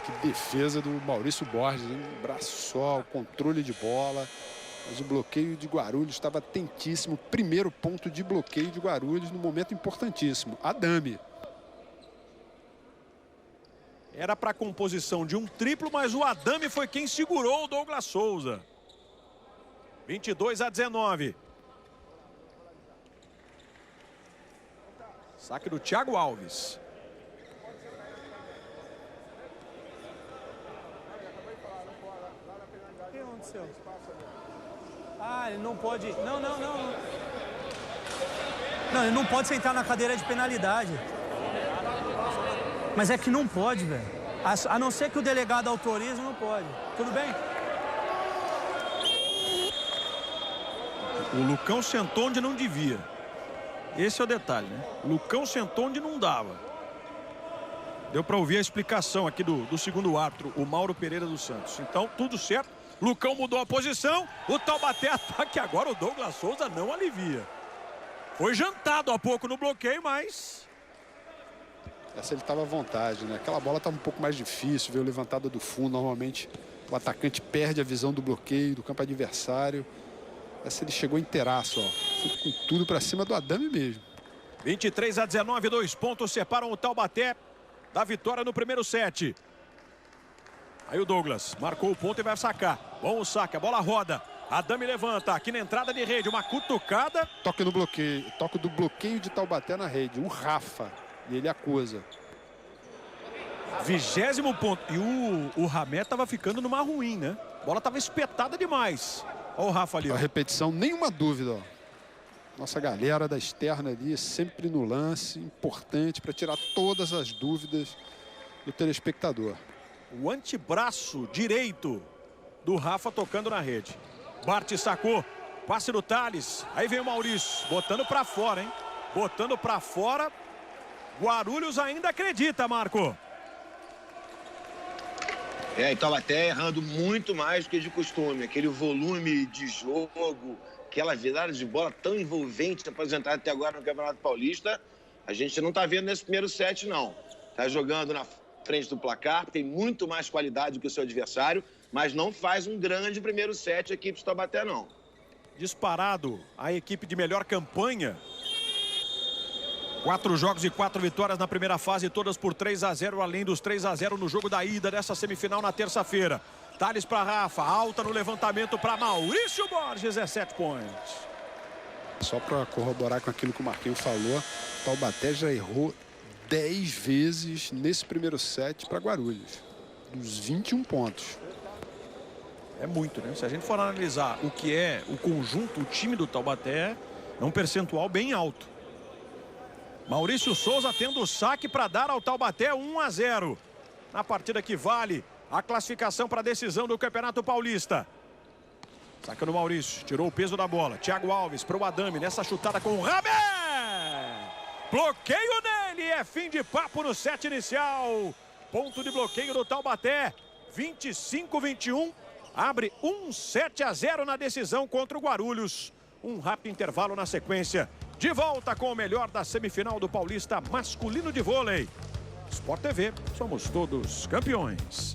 Que defesa do Maurício Borges, hein? Braçol, controle de bola. Mas o bloqueio de Guarulhos estava atentíssimo. Primeiro ponto de bloqueio de Guarulhos no momento importantíssimo. Adame. Era para a composição de um triplo, mas o Adame foi quem segurou o Douglas Souza. 22-19. Saque do Thiago Alves. O que aconteceu? Ah, ele não pode... Não. Não, ele não pode sentar na cadeira de penalidade. Mas é que não pode, velho. A não ser que o delegado autorize, não pode. Tudo bem? O Lucão sentou onde não devia. Esse é o detalhe, né? O Lucão sentou onde não dava. Deu para ouvir a explicação aqui do segundo árbitro, o Mauro Pereira dos Santos. Então, tudo certo. Lucão mudou a posição. O Taubaté ataque agora. O Douglas Souza não alivia. Foi jantado há pouco no bloqueio, mas... Essa ele estava à vontade, né? Aquela bola estava um pouco mais difícil, veio levantada do fundo. Normalmente o atacante perde a visão do bloqueio, do campo adversário. Essa ele chegou inteiraço, ó. Foi com tudo para cima do Adame mesmo. 23-19, 2 pontos separam o Taubaté da vitória no primeiro set. Aí o Douglas marcou o ponto e vai sacar. Bom o saque, a bola roda. Adame levanta, aqui na entrada de rede, uma cutucada. Toque no bloqueio, toque do bloqueio de Taubaté na rede, o Rafa. E ele acusa. 20º ponto. E o Ramé estava ficando numa ruim, né? A bola estava espetada demais. Olha o Rafa ali, ó. A repetição, nenhuma dúvida, ó. Nossa galera da externa ali, sempre no lance, importante para tirar todas as dúvidas do telespectador. O antebraço direito do Rafa tocando na rede. Bart sacou, passe do Thales. Aí vem o Maurício, botando para fora, hein? Botando para fora. Guarulhos ainda acredita, Marco. E Taubaté errando muito mais do que de costume. Aquele volume de jogo, aquela virada de bola tão envolvente apresentada até agora no Campeonato Paulista, a gente não está vendo nesse primeiro set, não. Está jogando na frente do placar, tem muito mais qualidade do que o seu adversário, mas não faz um grande primeiro set a equipe de Taubaté, não. Disparado a equipe de melhor campanha. 4 jogos e 4 vitórias na primeira fase, todas por 3-0, além dos 3-0 no jogo da ida dessa semifinal na terça-feira. Thales para Rafa, alta no levantamento para Maurício Borges, 17 pontos. Só para corroborar com aquilo que o Marquinhos falou, Taubaté já errou 10 vezes nesse primeiro set para Guarulhos, dos 21 pontos. É muito, né? Se a gente for analisar o que é o conjunto, o time do Taubaté, é um percentual bem alto. Maurício Souza tendo o saque para dar ao Taubaté 1-0. Na partida que vale a classificação para a decisão do Campeonato Paulista. Saca no Maurício, tirou o peso da bola. Thiago Alves para o Adame nessa chutada com o Rabé. Bloqueio nele, é fim de papo no set inicial. Ponto de bloqueio do Taubaté, 25-21. Abre 7-0 na decisão contra o Guarulhos. Um rápido intervalo na sequência. De volta com o melhor da semifinal do Paulista masculino de vôlei. Sport TV, somos todos campeões.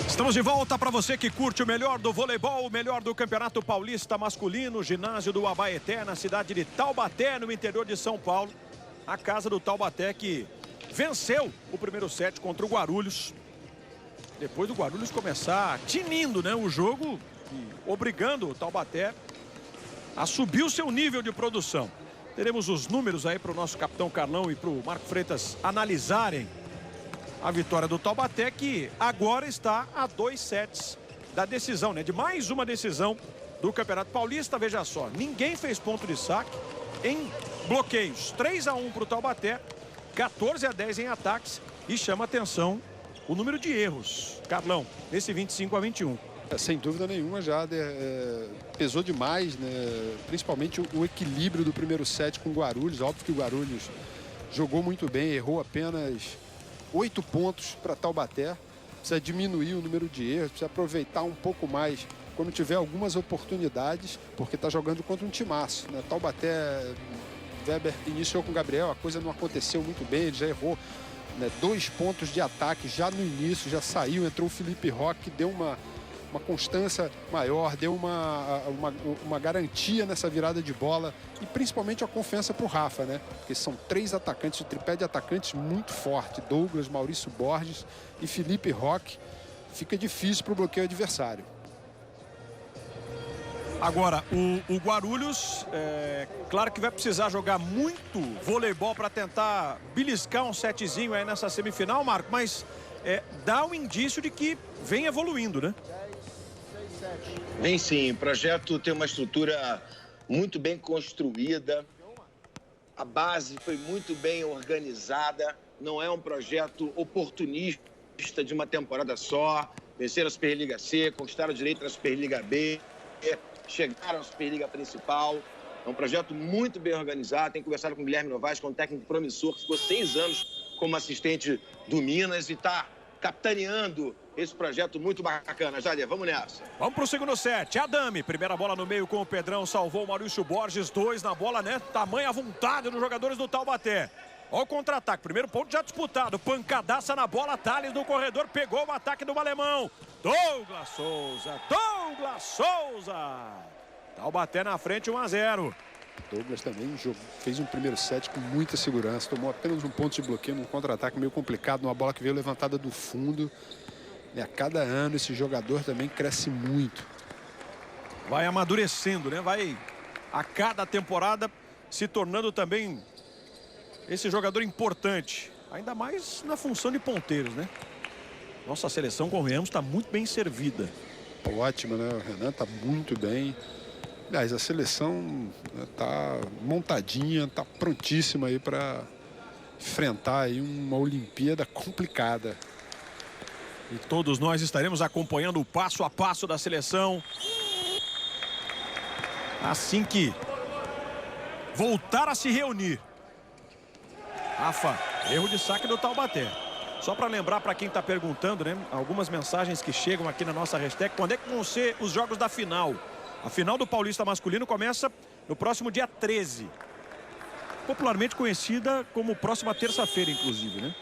Estamos de volta para você que curte o melhor do voleibol, o melhor do Campeonato Paulista masculino, ginásio do Abaeté, na cidade de Taubaté, no interior de São Paulo. A casa do Taubaté que venceu o primeiro set contra o Guarulhos. Depois do Guarulhos começar tinindo, né, o jogo, obrigando o Taubaté a subir o seu nível de produção. Teremos os números aí para o nosso capitão Carlão e para o Marco Freitas analisarem a vitória do Taubaté, que agora está a 2 sets da decisão, né, de mais uma decisão do Campeonato Paulista. Veja só, ninguém fez ponto de saque em bloqueios. 3-1 para o Taubaté, 14-10 em ataques, e chama atenção o número de erros, Carlão, nesse 25-21. Sem dúvida nenhuma, já pesou demais, né? Principalmente o equilíbrio do primeiro set com o Guarulhos. Óbvio que o Guarulhos jogou muito bem, errou apenas 8 pontos para Taubaté. Precisa diminuir o número de erros, precisa aproveitar um pouco mais quando tiver algumas oportunidades, porque está jogando contra um timaço, né? Taubaté, Weber iniciou com o Gabriel, a coisa não aconteceu muito bem, ele já errou, né, 2 pontos de ataque já no início, já saiu, entrou o Felipe Roque, deu uma constância maior, deu uma garantia nessa virada de bola e principalmente a confiança para o Rafa, né? Porque são 3 atacantes, o tripé de atacantes muito forte, Douglas, Maurício Borges e Felipe Roque. Fica difícil para o bloqueio adversário. Agora, o Guarulhos, claro que vai precisar jogar muito voleibol para tentar beliscar um setzinho aí nessa semifinal, Marco, mas dá um indício de que vem evoluindo, né? Vem sim, o projeto tem uma estrutura muito bem construída, a base foi muito bem organizada, não é um projeto oportunista de uma temporada só. Venceram a Superliga C, conquistaram o direito na Superliga B, chegaram à Superliga principal. É um projeto muito bem organizado. Tem conversado com o Guilherme Novaes, que é um técnico promissor, que ficou 6 anos como assistente do Minas e está capitaneando esse projeto muito bacana. Jader, vamos nessa. Vamos para o segundo set. Adame, primeira bola no meio com o Pedrão, salvou o Maurício Borges, 2 na bola, né? Tamanha vontade dos jogadores do Taubaté. Olha o contra-ataque, primeiro ponto já disputado, pancadaça na bola, Thales no corredor, pegou o ataque do alemão. Douglas Souza. Taubaté na frente, 1-0. Douglas também fez um primeiro set com muita segurança, tomou apenas um ponto de bloqueio num contra-ataque meio complicado, numa bola que veio levantada do fundo. E a cada ano esse jogador também cresce muito. Vai amadurecendo, né? Vai a cada temporada se tornando também esse jogador importante. Ainda mais na função de ponteiros, né? Nossa seleção, convenhamos, está muito bem servida. Ótimo, né? O Renan está muito bem. Aliás, a seleção está montadinha, está prontíssima aí para enfrentar aí uma Olimpíada complicada. E todos nós estaremos acompanhando o passo a passo da seleção. Assim que voltar a se reunir. Rafa, erro de saque do Taubaté. Só para lembrar para quem está perguntando, né? Algumas mensagens que chegam aqui na nossa hashtag. Quando é que vão ser os jogos da final? A final do Paulista masculino começa no próximo dia 13. Popularmente conhecida como próxima terça-feira, inclusive, né?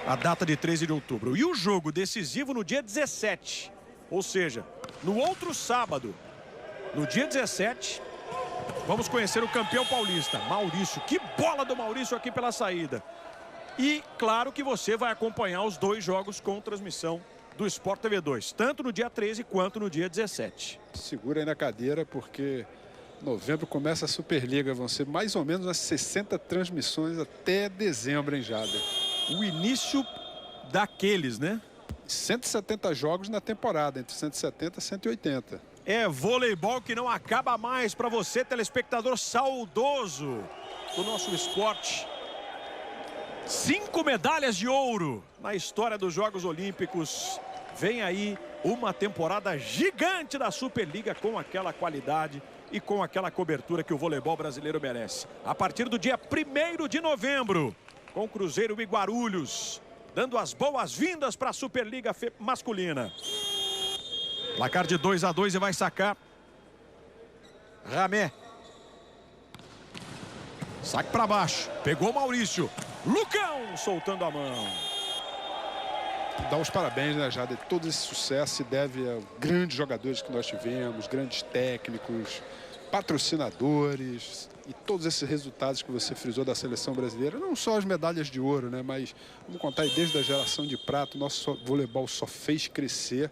A data de 13 de outubro. E o jogo decisivo no dia 17. Ou seja, no outro sábado, no dia 17, vamos conhecer o campeão paulista, Maurício. Que bola do Maurício aqui pela saída. E claro que você vai acompanhar os dois jogos com transmissão do Sport TV 2, tanto no dia 13 quanto no dia 17. Segura aí na cadeira, porque em novembro começa a Superliga. Vão ser mais ou menos umas 60 transmissões até dezembro, hein, Jader? O início daqueles, né? 170 jogos na temporada, entre 170 e 180. É voleibol que não acaba mais para você, telespectador saudoso do nosso esporte. 5 medalhas de ouro na história dos Jogos Olímpicos. Vem aí uma temporada gigante da Superliga com aquela qualidade e com aquela cobertura que o voleibol brasileiro merece. A partir do dia 1º de novembro, com Cruzeiro e Guarulhos, dando as boas-vindas para a Superliga masculina. Placar de 2-2 e vai sacar Ramé. Saque para baixo. Pegou o Maurício. Lucão soltando a mão. Dá os parabéns, né, Jader? Todo esse sucesso se deve a grandes jogadores que nós tivemos, grandes técnicos, patrocinadores e todos esses resultados que você frisou da seleção brasileira. Não só as medalhas de ouro, né? Mas vamos contar aí, desde a geração de prata, o nosso voleibol só fez crescer.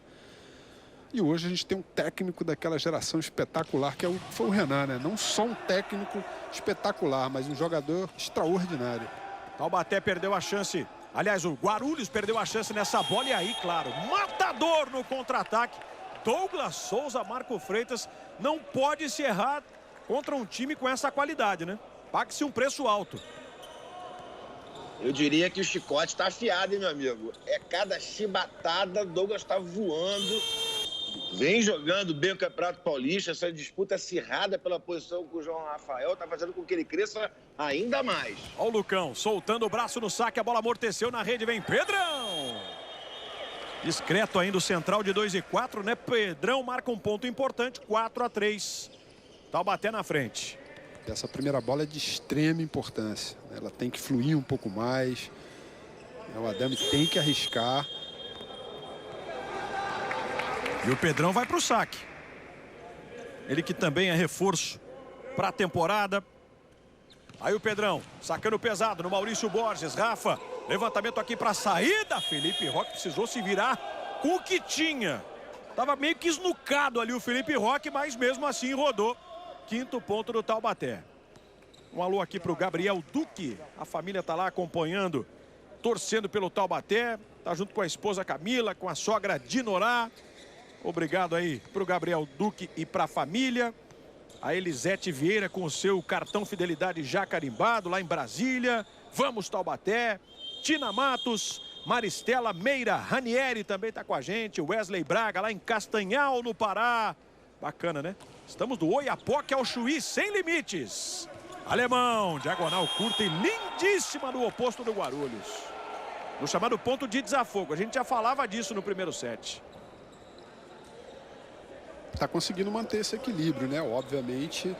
E hoje a gente tem um técnico daquela geração espetacular, que foi o Renan, né? Não só um técnico espetacular, mas um jogador extraordinário. Taubaté perdeu a chance. Aliás, o Guarulhos perdeu a chance nessa bola. E aí, claro, matador no contra-ataque. Douglas Souza, Marco Freitas. Não pode se errar contra um time com essa qualidade, né? Pague-se um preço alto. Eu diria que o chicote está afiado, hein, meu amigo? É cada chibatada, Douglas está voando. Vem jogando bem o Campeonato Paulista. Essa disputa acirrada pela posição com o João Rafael está fazendo com que ele cresça ainda mais. Olha o Lucão soltando o braço no saque. A bola amorteceu na rede. Vem Pedrão. Discreto ainda o central de 2 e 4, né? Pedrão marca um ponto importante. 4-3. Taubaté na frente. Essa primeira bola é de extrema importância. Ela tem que fluir um pouco mais. O Adame tem que arriscar. E o Pedrão vai para o saque. Ele que também é reforço para a temporada. Aí o Pedrão sacando pesado no Maurício Borges. Rafa, levantamento aqui para a saída. Felipe Roque precisou se virar com o que tinha. Tava meio que esnucado ali o Felipe Roque, mas mesmo assim rodou. 5º ponto do Taubaté. Um alô aqui para o Gabriel Duque. A família está lá acompanhando, torcendo pelo Taubaté. Tá junto com a esposa Camila, com a sogra Dinorá. Obrigado aí para o Gabriel Duque e para a família. A Elisete Vieira com o seu cartão fidelidade já carimbado lá em Brasília. Vamos Taubaté. Tina Matos, Maristela Meira, Ranieri também está com a gente. Wesley Braga lá em Castanhal, no Pará. Bacana, né? Estamos do Oiapoque ao Chuí, sem limites. Alemão, diagonal curta e lindíssima no oposto do Guarulhos. No chamado ponto de desafogo. A gente já falava disso no primeiro set. Está conseguindo manter esse equilíbrio, né? Obviamente,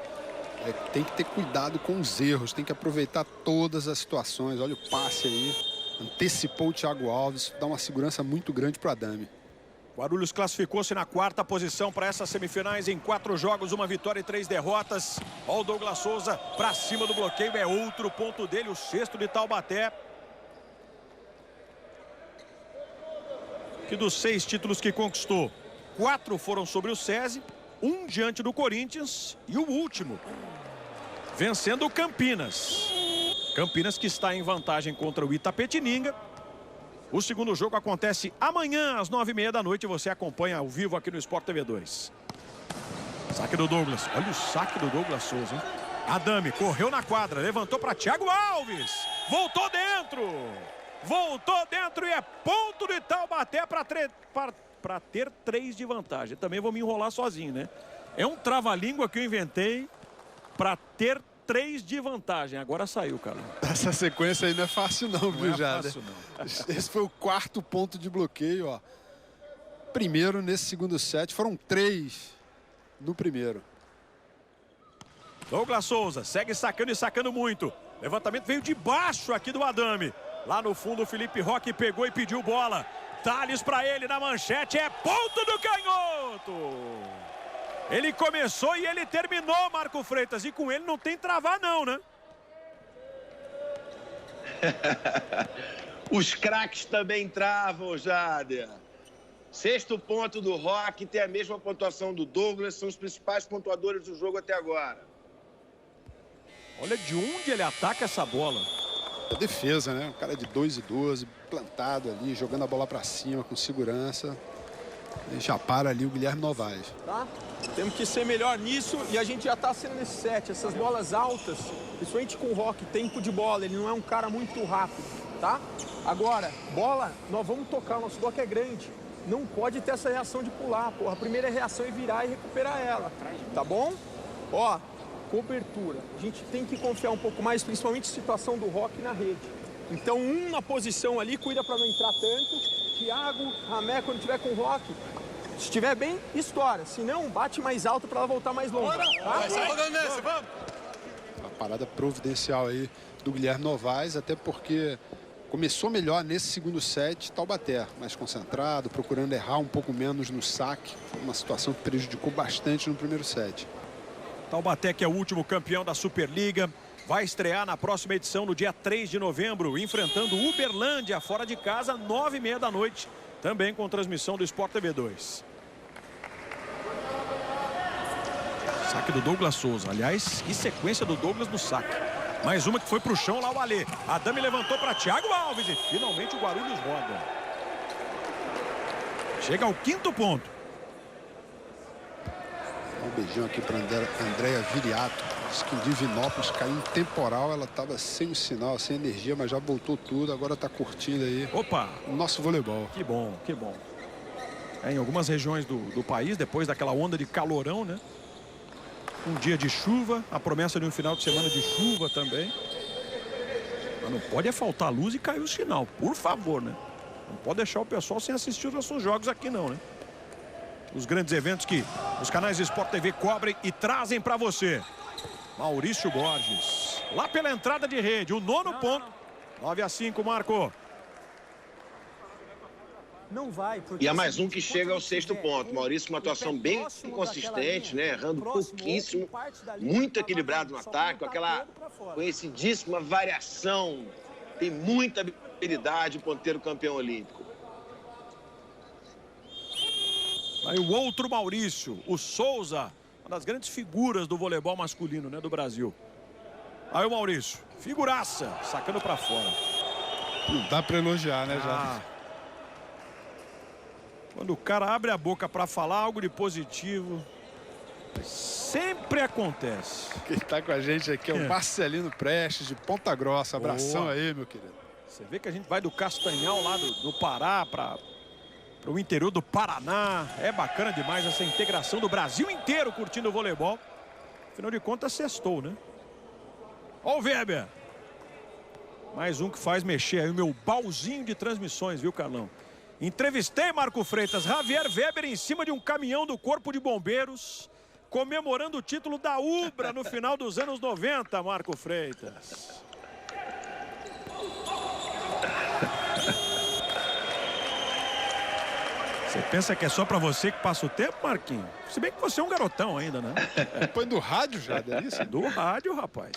tem que ter cuidado com os erros, tem que aproveitar todas as situações. Olha o passe aí, antecipou o Thiago Alves, dá uma segurança muito grande para o Adame. Guarulhos classificou-se na 4ª posição para essas semifinais em 4 jogos, 1 vitória e 3 derrotas. Olha o Douglas Souza para cima do bloqueio, é outro ponto dele, o 6º de Taubaté. Que dos 6 títulos que conquistou, 4 foram sobre o SESI, 1 diante do Corinthians e o último vencendo o Campinas. Campinas que está em vantagem contra o Itapetininga. O segundo jogo acontece amanhã às 9h30 da noite. Você acompanha ao vivo aqui no Sport TV 2. Saque do Douglas. Olha o saque do Douglas Souza, hein? Adame correu na quadra, levantou para Thiago Alves. Voltou dentro. Voltou dentro e é ponto de Taubaté para ter 3 de vantagem. Também vou me enrolar sozinho, né? É um trava-língua que eu inventei para ter 3 de vantagem. Agora saiu, cara. Essa sequência aí não é fácil não, viu, Jader? Fácil, não. Esse foi o 4º ponto de bloqueio, ó. Primeiro nesse segundo set, foram 3 no primeiro. Douglas Souza segue sacando e sacando muito. Levantamento veio de baixo aqui do Adame. Lá no fundo o Felipe Roque pegou e pediu bola. Thales para ele na manchete, é ponto do canhoto. Ele começou e ele terminou, Marco Freitas. E com ele não tem travar não, né? Os craques também travam, Jader. 6º ponto do Roque, tem a mesma pontuação do Douglas. São os principais pontuadores do jogo até agora. Olha de onde ele ataca essa bola. A defesa, né? Um cara de 2-12, plantado ali, jogando a bola para cima com segurança. E já para ali o Guilherme Novaes. Tá? Temos que ser melhor nisso e a gente já está sendo nesse set. Essas bolas altas, principalmente com o Roque, tempo de bola, ele não é um cara muito rápido, tá? Agora, bola, nós vamos tocar, o nosso bloco é grande. Não pode ter essa reação de pular, porra. A primeira reação é virar e recuperar ela, tá bom? Ó, cobertura. A gente tem que confiar um pouco mais, principalmente a situação do Roque na rede. Então, um na posição ali, cuida para não entrar tanto. Thiago, Ramé, quando tiver com o Roque, se estiver bem, estoura. Se não, bate mais alto para ela voltar mais longe. Tá? Uma parada providencial aí do Guilherme Novaes, até porque começou melhor nesse segundo set, Taubaté, mais concentrado, procurando errar um pouco menos no saque. Foi uma situação que prejudicou bastante no primeiro set. Taubaté, que é o último campeão da Superliga, vai estrear na próxima edição no dia 3 de novembro, enfrentando Uberlândia fora de casa, 9h30 da noite, também com transmissão do Sport TV 2. Saque do Douglas Souza. Aliás, que sequência do Douglas no saque. Mais uma que foi pro chão lá o Alê. Adame levantou para Thiago Alves e finalmente o Guarulhos roda. Chega ao 5º ponto. Um beijão aqui para Andréia Viriato. Diz que em Divinópolis caiu um temporal, ela estava sem o sinal, sem energia, mas já voltou tudo, agora está curtindo aí. Opa! O nosso voleibol. Que bom, que bom. Em algumas regiões do país, depois daquela onda de calorão, né? Um dia de chuva, a promessa de um final de semana de chuva também. Mas não pode faltar luz e cair o sinal, por favor, né? Não pode deixar o pessoal sem assistir os nossos jogos aqui não, né? Os grandes eventos que os canais de Sport TV cobrem e trazem para você. Maurício Borges, lá pela entrada de rede, o 9º ponto. 9-5, Marco. Não vai, porque E há mais um que chega ao 6º ponto. Maurício, uma atuação bem inconsistente, né? Errando pouquíssimo, muito equilibrado no ataque, com aquela conhecidíssima variação. Tem muita habilidade, o ponteiro campeão olímpico. Aí o outro Maurício, o Souza, uma das grandes figuras do voleibol masculino, né, do Brasil. Aí o Maurício, figuraça, sacando para fora. Não dá para elogiar, né, já? Quando o cara abre a boca para falar algo de positivo, sempre acontece. Quem está com a gente aqui é o Marcelino Prestes, de Ponta Grossa. Abração. Boa. Aí, meu querido. Você vê que a gente vai do Castanhal, lá do Pará, para o interior do Paraná. É bacana demais essa integração do Brasil inteiro curtindo o voleibol. Afinal de contas, sextou, né? Ó o Weber. Mais um que faz mexer aí o meu baúzinho de transmissões, viu, Carlão? Entrevistei, Marco Freitas, Javier Weber em cima de um caminhão do Corpo de Bombeiros, comemorando o título da Ubra no final dos anos 90, Marco Freitas. Você pensa que é só pra você que passa o tempo, Marquinhos? Se bem que você é um garotão ainda, né? Depois do rádio já, é isso? Do rádio, rapaz.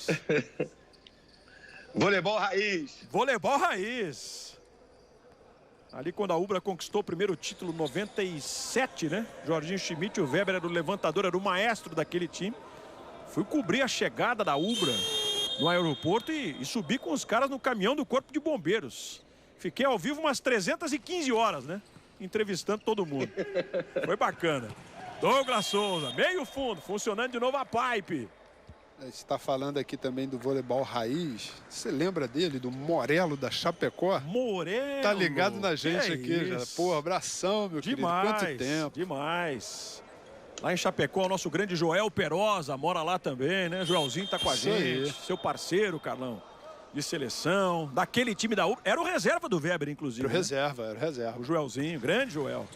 Voleibol raiz. Voleibol raiz. Ali quando a Ubra conquistou o primeiro título, 97, né? Jorginho Schmidt, o Weber era o levantador, era o maestro daquele time. Fui cobrir a chegada da Ubra no aeroporto e subi com os caras no caminhão do Corpo de Bombeiros. Fiquei ao vivo umas 315 horas, né? Entrevistando todo mundo. Foi bacana. Douglas Souza, meio fundo, funcionando de novo a pipe. A gente está falando aqui também do voleibol raiz. Você lembra dele, do Morelo da Chapecó? Morelo! Tá ligado na gente que aqui já. Pô, abração, meu demais, querido. Quanto tempo. Demais. Lá em Chapecó, o nosso grande Joel Perosa mora lá também, né? Joelzinho tá com a Isso gente. aí. Seu parceiro, Carlão, de seleção. Daquele time da URB. Era o reserva do Weber, inclusive. Era o reserva, era o reserva. O Joelzinho, grande Joel.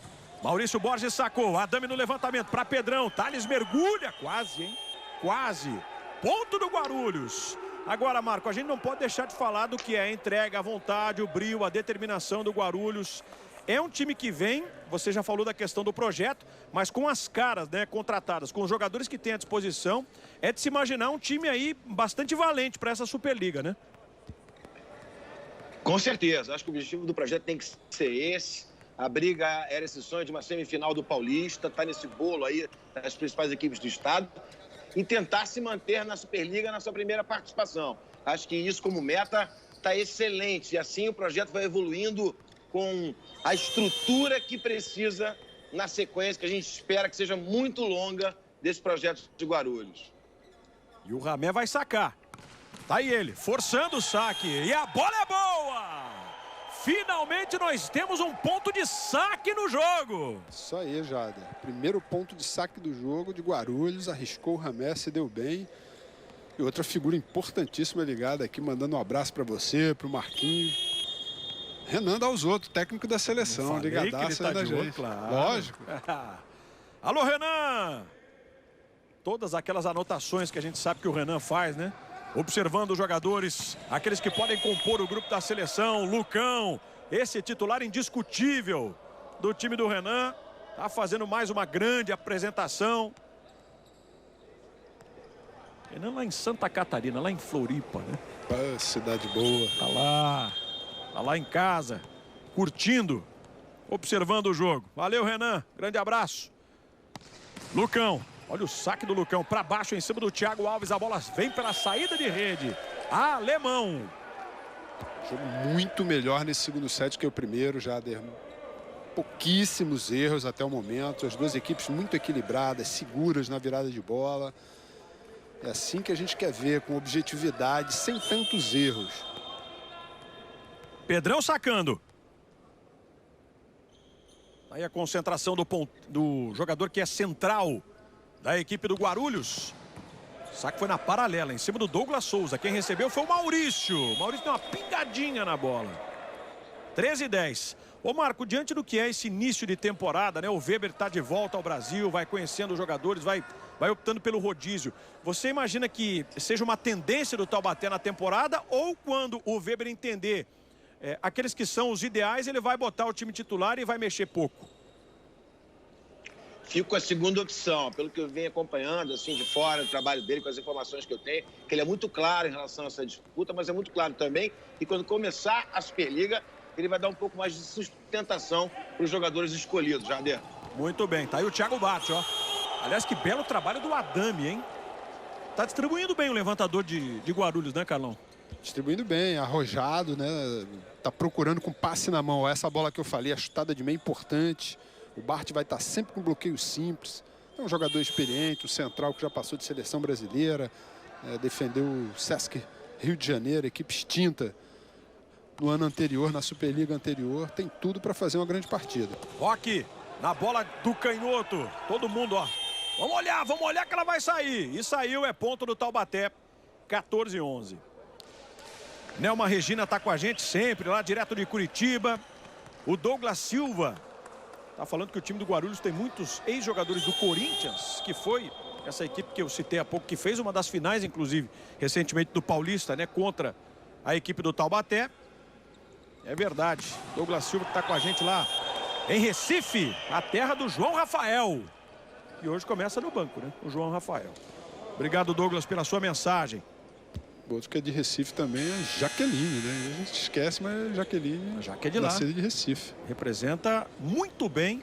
Maurício Borges sacou. Adame no levantamento para Pedrão. Thales mergulha. Quase, hein? Quase. Ponto do Guarulhos. Agora, Marco, a gente não pode deixar de falar do que é a entrega, a vontade, o brio, a determinação do Guarulhos. É um time que vem, você já falou da questão do projeto, mas com as caras, né, contratadas, com os jogadores que tem à disposição, é de se imaginar um time aí bastante valente para essa Superliga, né? Com certeza. Acho que o objetivo do projeto tem que ser esse. A briga era esse sonho de uma semifinal do Paulista, tá nesse bolo aí das principais equipes do estado e tentar se manter na Superliga na sua primeira participação. Acho que isso como meta tá excelente e assim o projeto vai evoluindo com a estrutura que precisa na sequência que a gente espera que seja muito longa desse projeto de Guarulhos. E o Ramé vai sacar. Tá aí ele, forçando o saque. E a bola é boa! Finalmente nós temos um ponto de saque no jogo. Isso aí, Jader. Primeiro ponto de saque do jogo de Guarulhos. Arriscou o Ramé, se deu bem. E outra figura importantíssima ligada aqui, mandando um abraço para você, para o Marquinhos. Renan Dalzotto, técnico da seleção. Ligadaço aí da gente. Claro. Lógico. Alô, Renan! Todas aquelas anotações que a gente sabe que o Renan faz, né? Observando os jogadores, aqueles que podem compor o grupo da seleção. Lucão, esse titular indiscutível do time do Renan. Tá fazendo mais uma grande apresentação. Renan lá em Santa Catarina, lá em Floripa, né? Ah, cidade boa. Tá lá em casa, curtindo, observando o jogo. Valeu, Renan, grande abraço. Lucão. Olha o saque do Lucão para baixo em cima do Thiago Alves. A bola vem pela saída de rede. Alemão. Jogo muito melhor nesse segundo set que o primeiro, Jader. Pouquíssimos erros até o momento. As duas equipes muito equilibradas, seguras na virada de bola. É assim que a gente quer ver, com objetividade, sem tantos erros. Pedrão sacando. Aí a concentração do jogador que é central da equipe do Guarulhos. O saque foi na paralela, em cima do Douglas Souza. Quem recebeu foi o Maurício. O Maurício deu uma pingadinha na bola. 13-10. Ô Marco, diante do que é esse início de temporada, né? O Weber está de volta ao Brasil, vai conhecendo os jogadores, vai optando pelo rodízio. Você imagina que seja uma tendência do Taubaté na temporada, ou quando o Weber entender aqueles que são os ideais, ele vai botar o time titular e vai mexer pouco? Fico com a segunda opção, pelo que eu venho acompanhando, assim, de fora, do trabalho dele, com as informações que eu tenho, que ele é muito claro em relação a essa disputa, mas é muito claro também que quando começar a Superliga, ele vai dar um pouco mais de sustentação para os jogadores escolhidos, Jader. Muito bem, tá aí o Thiago Bate, ó. Aliás, que belo trabalho do Adame, hein? Tá distribuindo bem o levantador de Guarulhos, né, Carlão? Distribuindo bem, arrojado, né? Tá procurando com passe na mão. Essa bola que eu falei, a chutada de meio importante. O Bart vai estar sempre com bloqueio simples. É um jogador experiente, o central que já passou de seleção brasileira. Defendeu o Sesc Rio de Janeiro, equipe extinta no ano anterior, na Superliga anterior. Tem tudo para fazer uma grande partida. Roque, na bola do canhoto. Todo mundo, ó. Vamos olhar que ela vai sair. E saiu, é ponto do Taubaté. 14-11. Nelma Regina tá com a gente sempre, lá direto de Curitiba. O Douglas Silva tá falando que o time do Guarulhos tem muitos ex-jogadores do Corinthians, que foi essa equipe que eu citei há pouco, que fez uma das finais, inclusive, recentemente do Paulista, né, contra a equipe do Taubaté. É verdade. Douglas Silva que tá com a gente lá em Recife, a terra do João Rafael. E hoje começa no banco, né, o João Rafael. Obrigado, Douglas, pela sua mensagem. Outro que é de Recife também é Jaqueline, né? A gente esquece, mas Jaqueline é de lá. Nascida de Recife. Representa muito bem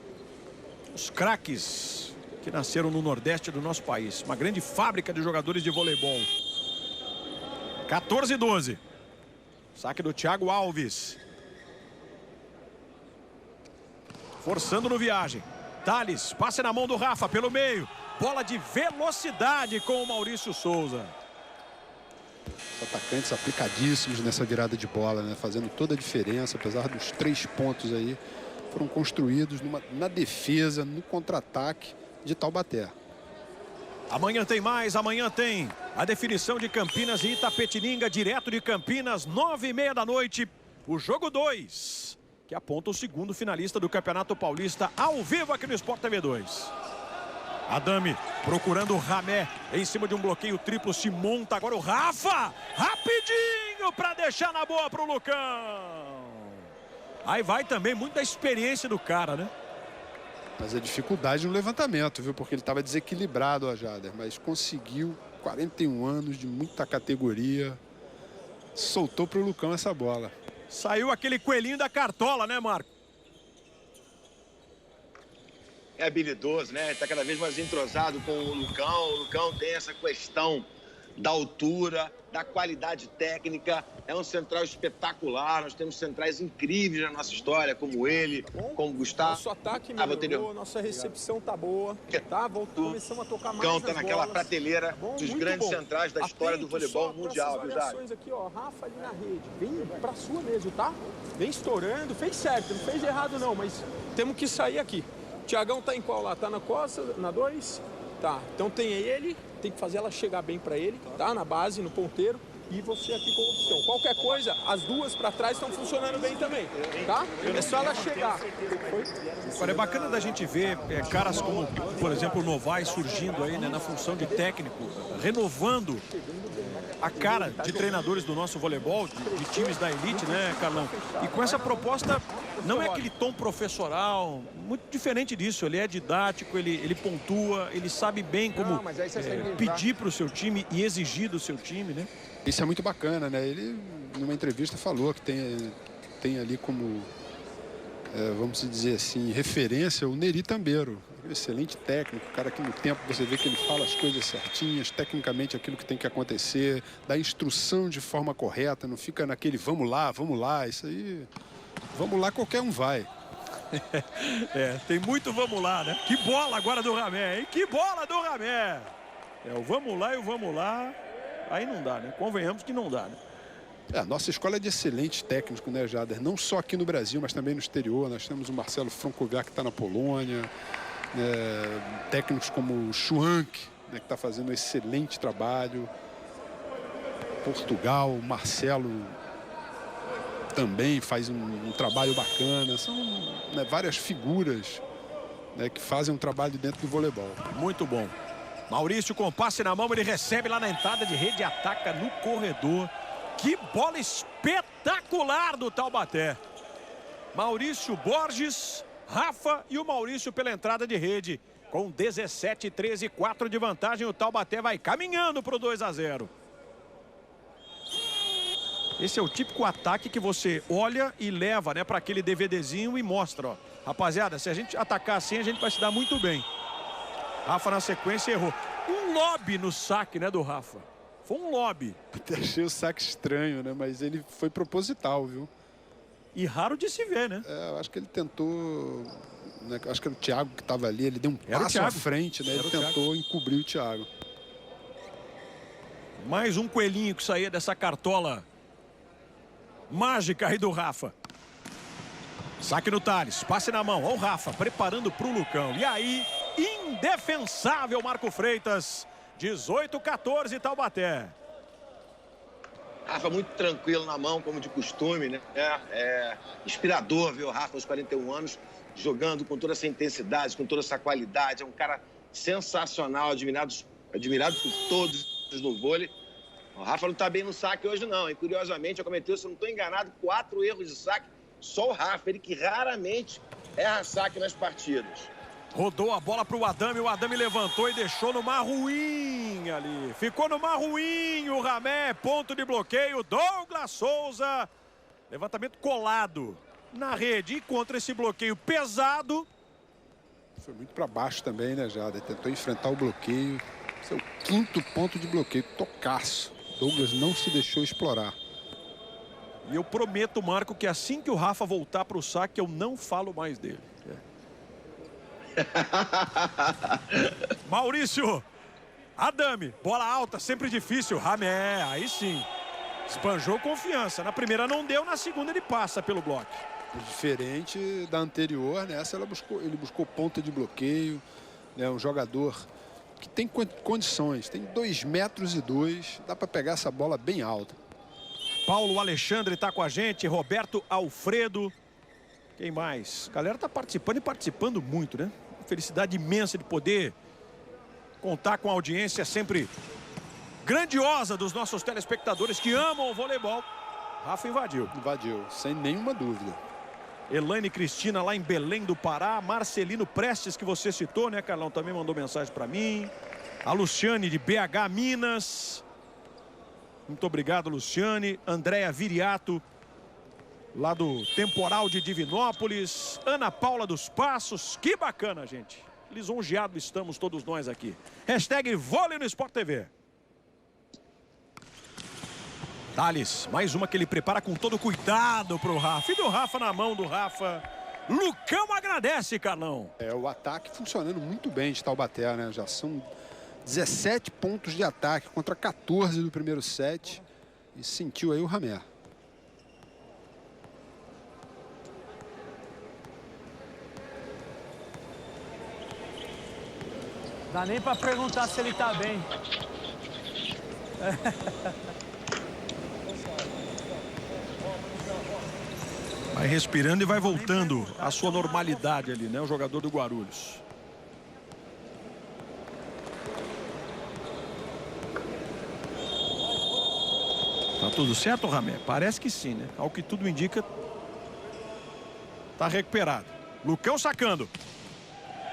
os craques que nasceram no Nordeste do nosso país. Uma grande fábrica de jogadores de voleibol. 14-12. Saque do Thiago Alves. Forçando no Viagem. Thales, passe na mão do Rafa pelo meio. Bola de velocidade com o Maurício Souza. Os atacantes aplicadíssimos nessa virada de bola, né? Fazendo toda a diferença, apesar dos 3 pontos aí. Foram construídos na defesa, no contra-ataque de Taubaté. Amanhã tem mais, amanhã tem a definição de Campinas e Itapetininga, direto de Campinas, 9h30 da noite. O jogo 2, que aponta o segundo finalista do Campeonato Paulista, ao vivo aqui no Sport TV 2. Adame procurando o Ramé em cima de um bloqueio triplo, se monta agora o Rafa, rapidinho para deixar na boa pro Lucão. Aí vai também muito da experiência do cara, né? Mas a dificuldade no levantamento, viu? Porque ele estava desequilibrado, a Jader, mas conseguiu, 41 anos, de muita categoria, soltou pro Lucão essa bola. Saiu aquele coelhinho da cartola, né, Marco? É habilidoso, né? Está cada vez mais entrosado com o Lucão. O Lucão tem essa questão da altura, da qualidade técnica. É um central espetacular. Nós temos centrais incríveis na nossa história, como ele, como o Gustavo. Nosso ataque melhorou, nossa recepção tá boa, tá? Começamos a tocar mais Lucão nas tá naquela bolas. prateleira dos grandes centrais da história do voleibol mundial, viu, Jair? Aqui, ó, Rafa ali na rede. Vem pra sua mesmo, tá? Vem estourando, fez certo, não fez errado não, mas temos que sair aqui. O Tiagão tá em qual lá? Tá na costa, na 2? Tá, então tem ele, tem que fazer ela chegar bem pra ele, tá? Na base, no ponteiro. E você aqui com opção. Qualquer coisa, as duas para trás estão funcionando bem também, tá? É só ela chegar. Agora é bacana da gente ver caras como, por exemplo, o Novaes surgindo aí, né, na função de técnico, renovando a cara de treinadores do nosso voleibol, de times da elite, né, Carlão? E com essa proposta, não é aquele tom professoral, muito diferente disso. Ele é didático, ele pontua, ele sabe bem como pedir para o seu time e exigir do seu time, né? Isso é muito bacana, né? Ele, numa entrevista, falou que tem ali como, vamos dizer assim, referência o Neri Tambeiro. Excelente técnico, cara que no tempo você vê que ele fala as coisas certinhas, tecnicamente aquilo que tem que acontecer, dá instrução de forma correta, não fica naquele vamos lá, isso aí, vamos lá qualquer um vai. Tem muito vamos lá, né? Que bola agora do Ramé, hein? Que bola do Ramé! O vamos lá e o vamos lá. Aí não dá, né? Convenhamos que não dá, né? A nossa escola é de excelentes técnicos, né, Jader? Não só aqui no Brasil, mas também no exterior. Nós temos o Marcelo Francoviak, que está na Polônia. Técnicos como o Schwank, né, que está fazendo um excelente trabalho. Portugal, o Marcelo também faz um trabalho bacana. São, né, várias figuras, né, que fazem um trabalho dentro do voleibol. Muito bom. Maurício com passe na mão, ele recebe lá na entrada de rede e ataca no corredor. Que bola espetacular do Taubaté. Maurício Borges, Rafa e o Maurício pela entrada de rede. Com 17, 13 e 4 de vantagem, o Taubaté vai caminhando para o 2-0. Esse é o típico ataque que você olha e leva, né, para aquele DVDzinho e mostra, ó. Rapaziada, se a gente atacar assim, a gente vai se dar muito bem. Rafa na sequência errou. Um lob no saque, né, do Rafa. Foi um lob. Achei o saque estranho, né? Mas ele foi proposital, viu? E raro de se ver, né? Eu acho que ele tentou... Né, acho que era o Thiago que estava ali. Ele deu um passo à frente, né? Ele tentou encobrir o Thiago. Mais um coelhinho que saía dessa cartola mágica aí do Rafa. Saque no Thales, passe na mão. Olha o Rafa preparando para o Lucão. E aí, indefensável Marco Freitas. 18-14 Taubaté. Rafa muito tranquilo na mão, como de costume, né? É inspirador ver o Rafa aos 41 anos jogando com toda essa intensidade, com toda essa qualidade. É um cara sensacional, admirado por todos no vôlei. O Rafa não está bem no saque hoje não, hein? Curiosamente, eu cometeu, se eu não estou enganado, 4 erros de saque. Só o Rafa, ele que raramente erra saque nas partidas. Rodou a bola para o Adame levantou e deixou no Marruim ali. Ficou no Marruim o Ramé, ponto de bloqueio, Douglas Souza. Levantamento colado na rede e contra esse bloqueio pesado. Foi muito para baixo também, né, Jada? Tentou enfrentar o bloqueio. Esse é o 5º ponto de bloqueio, tocaço. Douglas não se deixou explorar. E eu prometo, Marco, que assim que o Rafa voltar para o saque, eu não falo mais dele. Maurício. Adame, bola alta, sempre difícil. Ramé, aí sim. Esbanjou confiança. Na primeira não deu, na segunda ele passa pelo bloco. Diferente da anterior, nessa ele buscou ponta de bloqueio. É um jogador que tem condições, tem 2,2 metros, dá para pegar essa bola bem alta. Paulo Alexandre está com a gente, Roberto Alfredo. Quem mais? A galera tá participando e participando muito, né? Felicidade imensa de poder contar com a audiência sempre grandiosa dos nossos telespectadores que amam o voleibol. Rafa invadiu. Invadiu, sem nenhuma dúvida. Elaine Cristina lá em Belém do Pará. Marcelino Prestes, que você citou, né, Carlão? Também mandou mensagem para mim. A Luciane de BH, Minas. Muito obrigado, Luciane. Andréa Viriato, lá do Temporal de Divinópolis. Ana Paula dos Passos. Que bacana, gente. Lisonjeados estamos todos nós aqui. Hashtag Vôlei no Sport TV. Thales, mais uma que ele prepara com todo cuidado pro Rafa. E do Rafa na mão do Rafa. Lucão agradece, Carlão. É, o ataque funcionando muito bem de Taubaté, né? Já são 17 pontos de ataque contra 14 do primeiro set. E sentiu aí o Ramé. Dá nem pra perguntar se ele tá bem. Vai respirando e vai voltando à sua normalidade ali, né? O jogador do Guarulhos. Tá tudo certo, Ramé? Parece que sim, né? Ao que tudo indica, tá recuperado. Lucão sacando.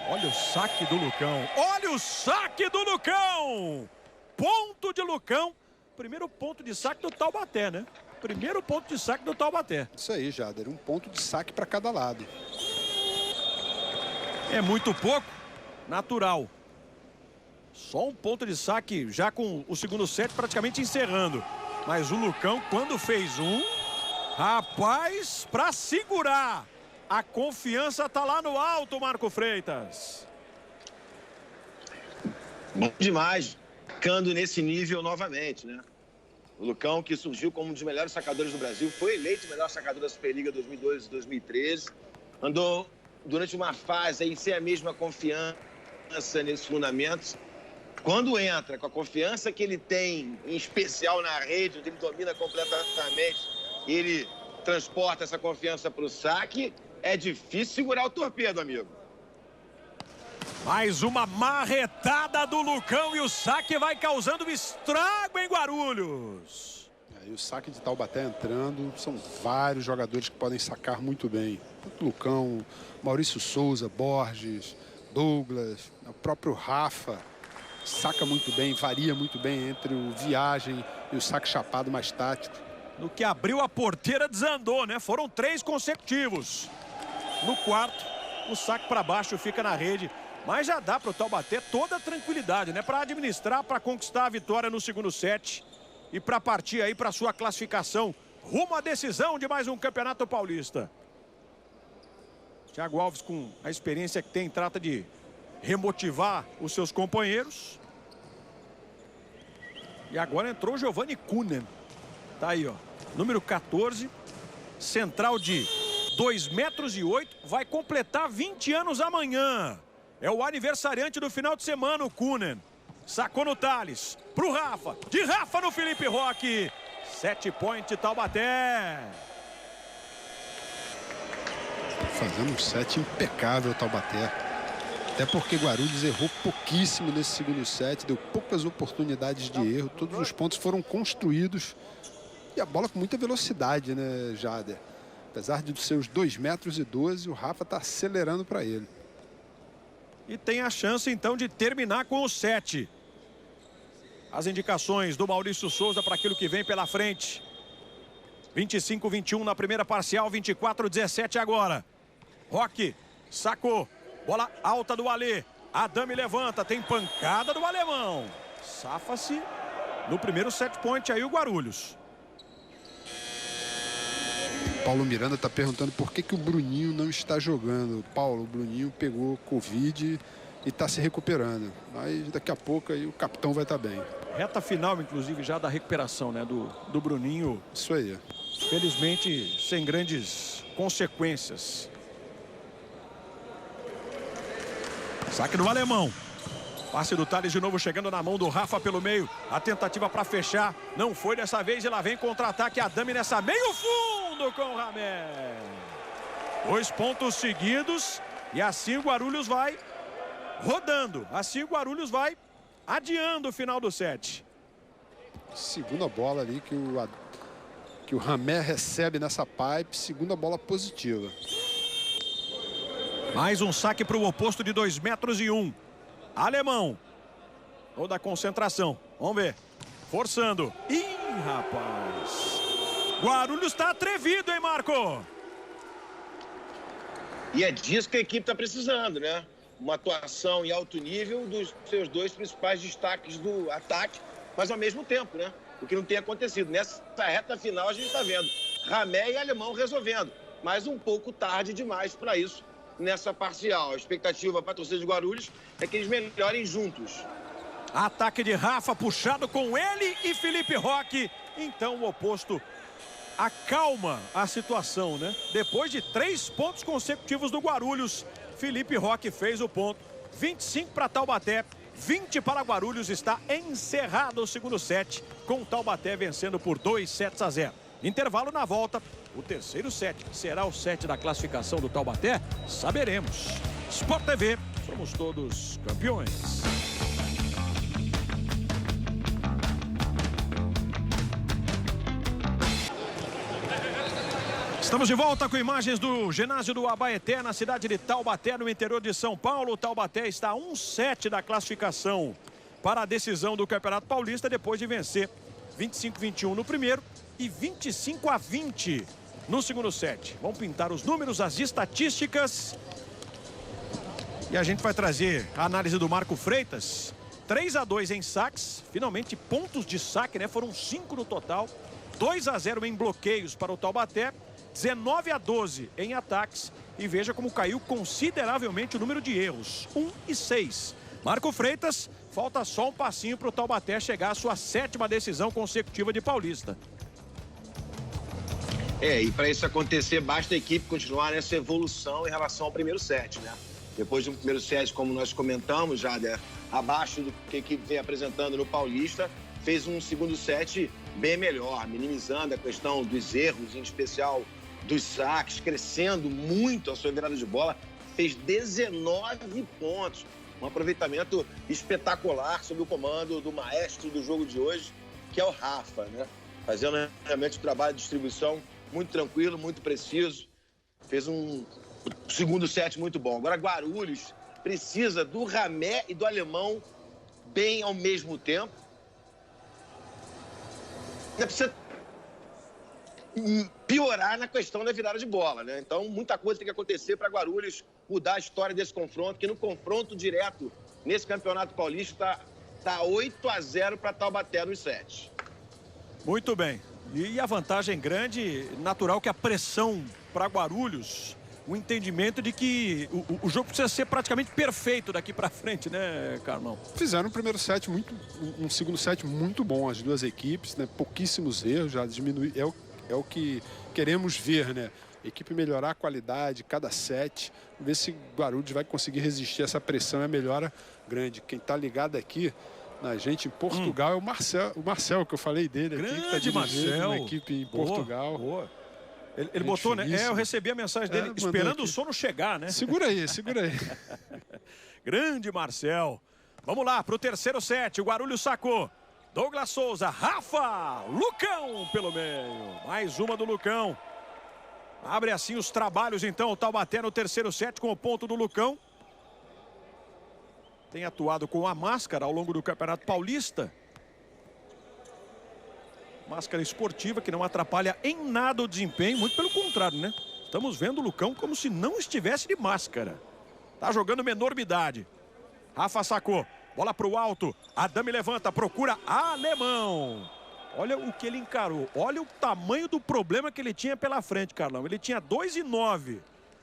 Olha o saque do Lucão. Olha o saque do Lucão. Ponto de Lucão. Primeiro ponto de saque do Taubaté, né? Primeiro ponto de saque do Taubaté. Isso aí, Jader. Um ponto de saque para cada lado. É muito pouco. Natural. Só um ponto de saque já com o segundo set praticamente encerrando. Mas o Lucão, quando fez um, rapaz, para segurar. A confiança tá lá no alto, Marco Freitas. Bom demais. Ficando nesse nível novamente, né? O Lucão, que surgiu como um dos melhores sacadores do Brasil, foi eleito o melhor sacador da Superliga 2012 e 2013. Andou durante uma fase aí sem a mesma confiança nesses fundamentos. Quando entra com a confiança que ele tem, em especial na rede, onde ele domina completamente, ele transporta essa confiança para o saque, é difícil segurar o torpedo, amigo. Mais uma marretada do Lucão e o saque vai causando um estrago em Guarulhos. Aí o saque de Taubaté entrando, são vários jogadores que podem sacar muito bem. Tanto Lucão, Maurício Souza, Borges, Douglas, o próprio Rafa saca muito bem, varia muito bem entre o viagem e o saque chapado mais tático. No que abriu a porteira desandou, né? Foram 3 consecutivos. No quarto, o saque para baixo fica na rede. Mas já dá para o Taubaté toda a tranquilidade, né? Para administrar, para conquistar a vitória no segundo set. E para partir aí para sua classificação rumo à decisão de mais um Campeonato Paulista. Thiago Alves, com a experiência que tem, trata de remotivar os seus companheiros. E agora entrou o Giovanni Kunen. Tá aí, ó. Número 14. Central de 2,8 metros. Vai completar 20 anos amanhã. É o aniversariante do final de semana, o Kunen. Sacou no Thales. Pro Rafa. De Rafa no Felipe Roque. 7 point Taubaté. Fazendo um set impecável Taubaté. Até porque Guarulhos errou pouquíssimo nesse segundo set. Deu poucas oportunidades de erro. Todos os pontos foram construídos. E a bola com muita velocidade, né, Jader? Apesar de seus 2,12 metros, o Rafa está acelerando para ele. E tem a chance, então, de terminar com o 7. As indicações do Maurício Souza para aquilo que vem pela frente. 25-21 na primeira parcial, 24-17 agora. Roque sacou. Bola alta do Alê. Adame levanta, tem pancada do alemão. Safa-se no primeiro set point aí o Guarulhos. Paulo Miranda está perguntando por que o Bruninho não está jogando. Paulo, o Bruninho pegou Covid e está se recuperando. Mas daqui a pouco aí o capitão vai estar bem. Reta final, inclusive, já da recuperação, né, do Bruninho. Isso aí. Felizmente, sem grandes consequências. Saque do alemão. Passe do Thales de novo chegando na mão do Rafa pelo meio. A tentativa para fechar. Não foi dessa vez e lá vem contra-ataque. Adame nessa meio fundo com o Ramé. 2 pontos seguidos. E assim o Guarulhos vai rodando. Assim o Guarulhos vai adiando o final do set. Segunda bola ali que o Ramé recebe nessa pipe. Segunda bola positiva. Mais um saque para o oposto de 2,1 metros. Alemão. Toda a concentração. Vamos ver. Forçando. Ih, rapaz. Guarulhos está atrevido, hein, Marco? E é disso que a equipe está precisando, né? Uma atuação em alto nível dos seus 2 principais destaques do ataque, mas ao mesmo tempo, né? O que não tem acontecido. Nessa reta final a gente está vendo Ramé e Alemão resolvendo, mas um pouco tarde demais para isso nessa parcial. A expectativa para a torcida de Guarulhos é que eles melhorem juntos. Ataque de Rafa puxado com ele e Felipe Roque. Então o oposto acalma a situação, né? Depois de 3 pontos consecutivos do Guarulhos, Felipe Roque fez o ponto. 25 para Taubaté, 20 para Guarulhos. Está encerrado o segundo set, com Taubaté vencendo por 2-0. Intervalo na volta. O terceiro set será o set da classificação do Taubaté? Saberemos. Sport TV, somos todos campeões. Estamos de volta com imagens do ginásio do Abaeté, na cidade de Taubaté, no interior de São Paulo. O Taubaté está a 1-7 da classificação para a decisão do Campeonato Paulista, depois de vencer 25-21 no primeiro e 25-20 no segundo set. Vamos pintar os números, as estatísticas. E a gente vai trazer a análise do Marco Freitas. 3-2 em saques, finalmente pontos de saque, né? Foram 5 no total. 2-0 em bloqueios para o Taubaté. 19-12 em ataques. E veja como caiu consideravelmente o número de erros. 1 e 6. Marco Freitas, falta só um passinho para o Taubaté chegar à sua 7ª decisão consecutiva de Paulista. E para isso acontecer, basta a equipe continuar nessa evolução em relação ao primeiro set, né? Depois de um primeiro set, como nós comentamos, já abaixo do que a equipe vem apresentando no Paulista, fez um segundo set bem melhor, minimizando a questão dos erros, em especial dos saques, crescendo muito a sua virada de bola, fez 19 pontos. Um aproveitamento espetacular sob o comando do maestro do jogo de hoje, que é o Rafa, né? Fazendo realmente um trabalho de distribuição muito tranquilo, muito preciso. Fez um segundo set muito bom. Agora Guarulhos precisa do Ramé e do Alemão bem ao mesmo tempo. Ainda precisa piorar na questão da virada de bola, né? Então muita coisa tem que acontecer para Guarulhos mudar a história desse confronto, que no confronto direto nesse Campeonato Paulista tá 8-0 para Taubaté nos sets. Muito bem. E a vantagem grande, natural que a pressão para Guarulhos, o entendimento de que o jogo precisa ser praticamente perfeito daqui para frente, né, Carlão? Fizeram um primeiro set um segundo set muito bom, as duas equipes, né? Pouquíssimos erros, já diminui, é o que queremos ver, né? A equipe melhorar a qualidade, cada set, ver se Guarulhos vai conseguir resistir a essa pressão, é a melhora grande. Quem está ligado aqui na gente em Portugal é o Marcel, que eu falei dele aqui, que está dirigindo uma equipe em Portugal. Boa. Ele botou, né? Eu recebi a mensagem dele esperando o sono chegar, né? Segura aí. Grande Marcel. Vamos lá para o terceiro set. O Guarulhos sacou. Douglas Souza, Rafa, Lucão pelo meio. Mais uma do Lucão. Abre assim os trabalhos então o Taubaté no terceiro set com o ponto do Lucão. Tem atuado com a máscara ao longo do Campeonato Paulista. Máscara esportiva que não atrapalha em nada o desempenho, muito pelo contrário, né? Estamos vendo o Lucão como se não estivesse de máscara. Tá jogando uma enormidade. Rafa sacou. Bola pro alto. Adame levanta, procura Alemão. Olha o que ele encarou. Olha o tamanho do problema que ele tinha pela frente, Carlão. Ele tinha 2,9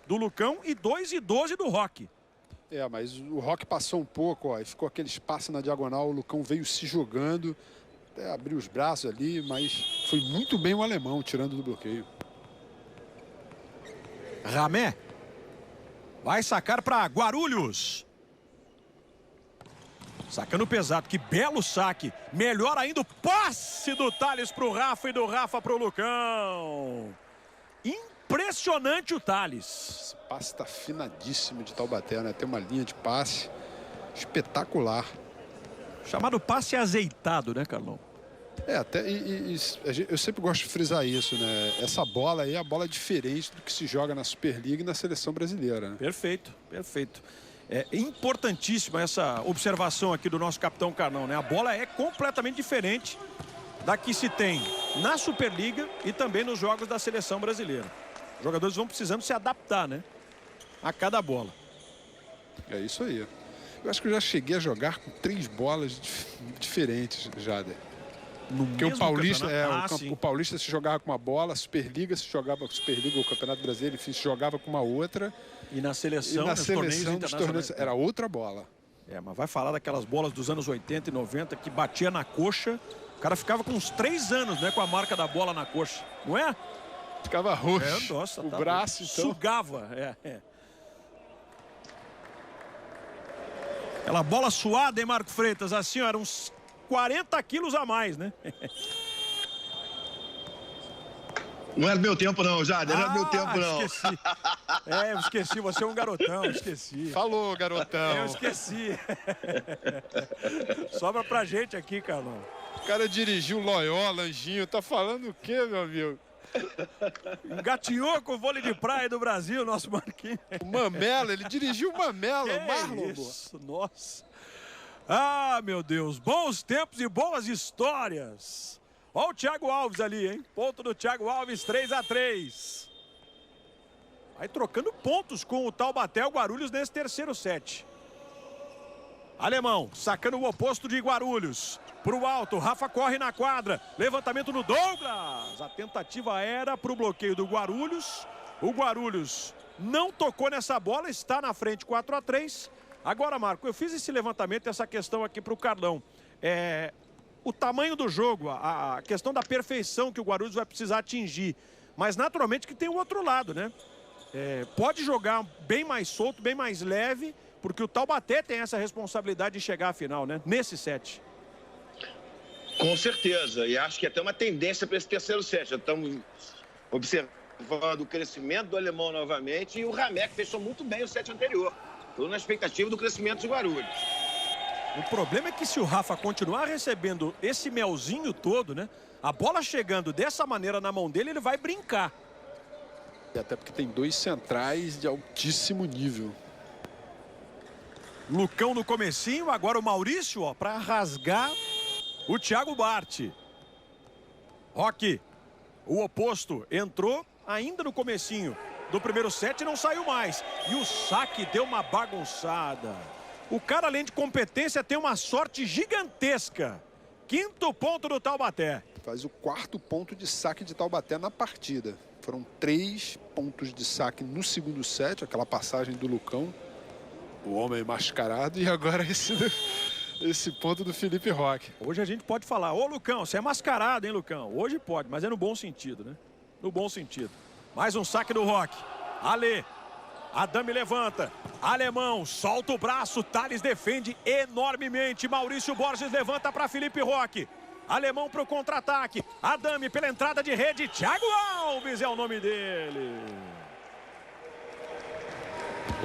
do Lucão e 2,12 do Roque. Mas o Roque passou um pouco, ó, e ficou aquele espaço na diagonal. O Lucão veio se jogando, até abriu os braços ali, mas foi muito bem o alemão, tirando do bloqueio. Ramé vai sacar para Guarulhos. Sacando pesado, que belo saque. Melhor ainda o passe do Thales para o Rafa e do Rafa para o Lucão. Impressionante o Thales. Esse passe está afinadíssimo de Taubaté, né? Tem uma linha de passe espetacular. Chamado passe azeitado, né, Carlão? Eu sempre gosto de frisar isso, né? Essa bola aí é a bola diferente do que se joga na Superliga e na seleção brasileira, né? Perfeito, perfeito. É importantíssima essa observação aqui do nosso capitão Carlão, né? A bola é completamente diferente da que se tem na Superliga e também nos jogos da seleção brasileira. Os jogadores vão precisando se adaptar, né? A cada bola. É isso aí. Eu acho que eu já cheguei a jogar com 3 bolas diferentes, Jader. Porque o Paulista, o Paulista se jogava com uma bola, a Superliga se jogava com a Superliga, o Campeonato Brasileiro, enfim, se jogava com uma outra. E na seleção, dos torneios era outra bola. Mas vai falar daquelas bolas dos anos 80 e 90 que batia na coxa. O cara ficava com uns 3 anos, né, com a marca da bola na coxa, não é? Ficava roxo. Nossa, o braço, então. Sugava, Aquela bola suada, hein, Marco Freitas? Assim, ó, eram uns 40 quilos a mais, né? Não era do meu tempo, não, Jader. Não era do meu tempo, não. Esqueci. Eu esqueci. Você é um garotão, esqueci. Falou, garotão. Eu esqueci. Sobra pra gente aqui, Carlão. O cara dirigiu Loyola, Anjinho. Tá falando o quê, meu amigo? Engatinhou com o vôlei de praia do Brasil, nosso Marquinhos. O Mamela, ele dirigiu o Mamela, o Marlon. Isso, nossa. Ah, meu Deus. Bons tempos e boas histórias. Olha o Thiago Alves ali, hein? Ponto do Thiago Alves, 3-3. Vai trocando pontos com o Taubaté, o Guarulhos nesse terceiro set. Alemão, sacando o oposto de Guarulhos. Pro alto, Rafa corre na quadra. Levantamento no Douglas. A tentativa era pro bloqueio do Guarulhos. O Guarulhos não tocou nessa bola, está na frente 4-3. Agora, Marco, eu fiz esse levantamento, essa questão aqui pro Carlão. O tamanho do jogo, a questão da perfeição que o Guarulhos vai precisar atingir. Mas naturalmente que tem o outro lado, né? Pode jogar bem mais solto, bem mais leve, porque o Taubaté tem essa responsabilidade de chegar à final, né? Nesse set. Com certeza. E acho que até uma tendência para esse terceiro set. Já estamos observando o crescimento do alemão novamente e o Ramé, que fechou muito bem o set anterior. Estou na expectativa do crescimento de Guarulhos. O problema é que se o Rafa continuar recebendo esse melzinho todo, né? A bola chegando dessa maneira na mão dele, ele vai brincar. E até porque tem 2 centrais de altíssimo nível. Lucão no comecinho, agora o Maurício, ó, para rasgar o Thiago Bart. Roque, o oposto, entrou ainda no comecinho do primeiro set e não saiu mais. E o saque deu uma bagunçada. O cara, além de competência, tem uma sorte gigantesca. 5º ponto do Taubaté. Faz o 4º ponto de saque de Taubaté na partida. Foram 3 pontos de saque no segundo set, aquela passagem do Lucão, o homem mascarado, e agora esse ponto do Felipe Roque. Hoje a gente pode falar, ô Lucão, você é mascarado, hein, Lucão? Hoje pode, mas é no bom sentido, né? No bom sentido. Mais um saque do Roque. Ale. Adame levanta. Alemão, solta o braço. Thales defende enormemente. Maurício Borges levanta para Felipe Roque. Alemão para o contra-ataque. Adame pela entrada de rede. Thiago Alves é o nome dele.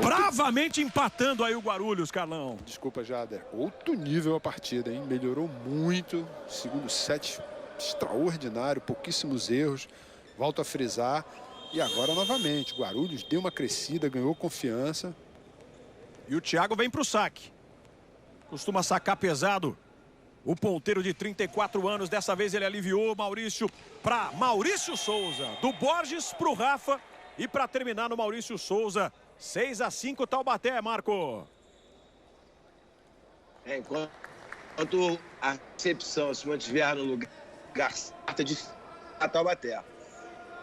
Bravamente empatando aí o Guarulhos, Carlão. Desculpa, Jader. Outro nível a partida, hein? Melhorou muito. Segundo set extraordinário, pouquíssimos erros. Volto a frisar. E agora novamente, o Guarulhos deu uma crescida, ganhou confiança. E o Thiago vem para o saque. Costuma sacar pesado. O ponteiro de 34 anos, dessa vez ele aliviou Maurício para Maurício Souza. Do Borges para o Rafa. E para terminar no Maurício Souza, 6-5 Taubaté, Marco. Enquanto a recepção se mantiver no lugar carta de Taubaté.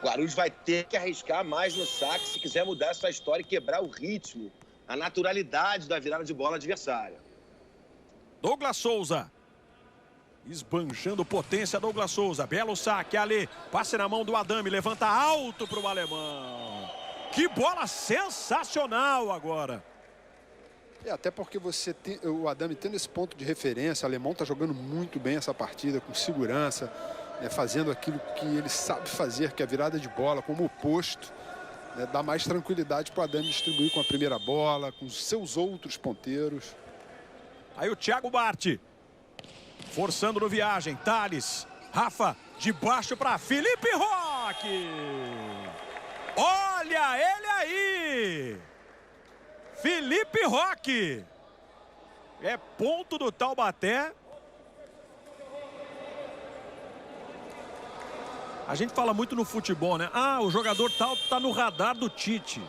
O Guarulhos vai ter que arriscar mais no saque se quiser mudar essa história e quebrar o ritmo, a naturalidade da virada de bola adversária. Douglas Souza. Esbanjando potência, Douglas Souza. Belo saque, Ale. Passe na mão do Adame. Levanta alto para o alemão. Que bola sensacional agora. Até porque você tem, o Adame tendo esse ponto de referência, o alemão está jogando muito bem essa partida, com segurança, né, fazendo aquilo que ele sabe fazer, que é a virada de bola, como oposto, né, dá mais tranquilidade para o Adame distribuir com a primeira bola, com os seus outros ponteiros. Aí o Thiago Bart, forçando no Viagem, Thales, Rafa, de baixo para Felipe Roque. Olha ele aí! Felipe Roque. É ponto do Taubaté. A gente fala muito no futebol, né? Ah, o jogador tal tá no radar do Tite.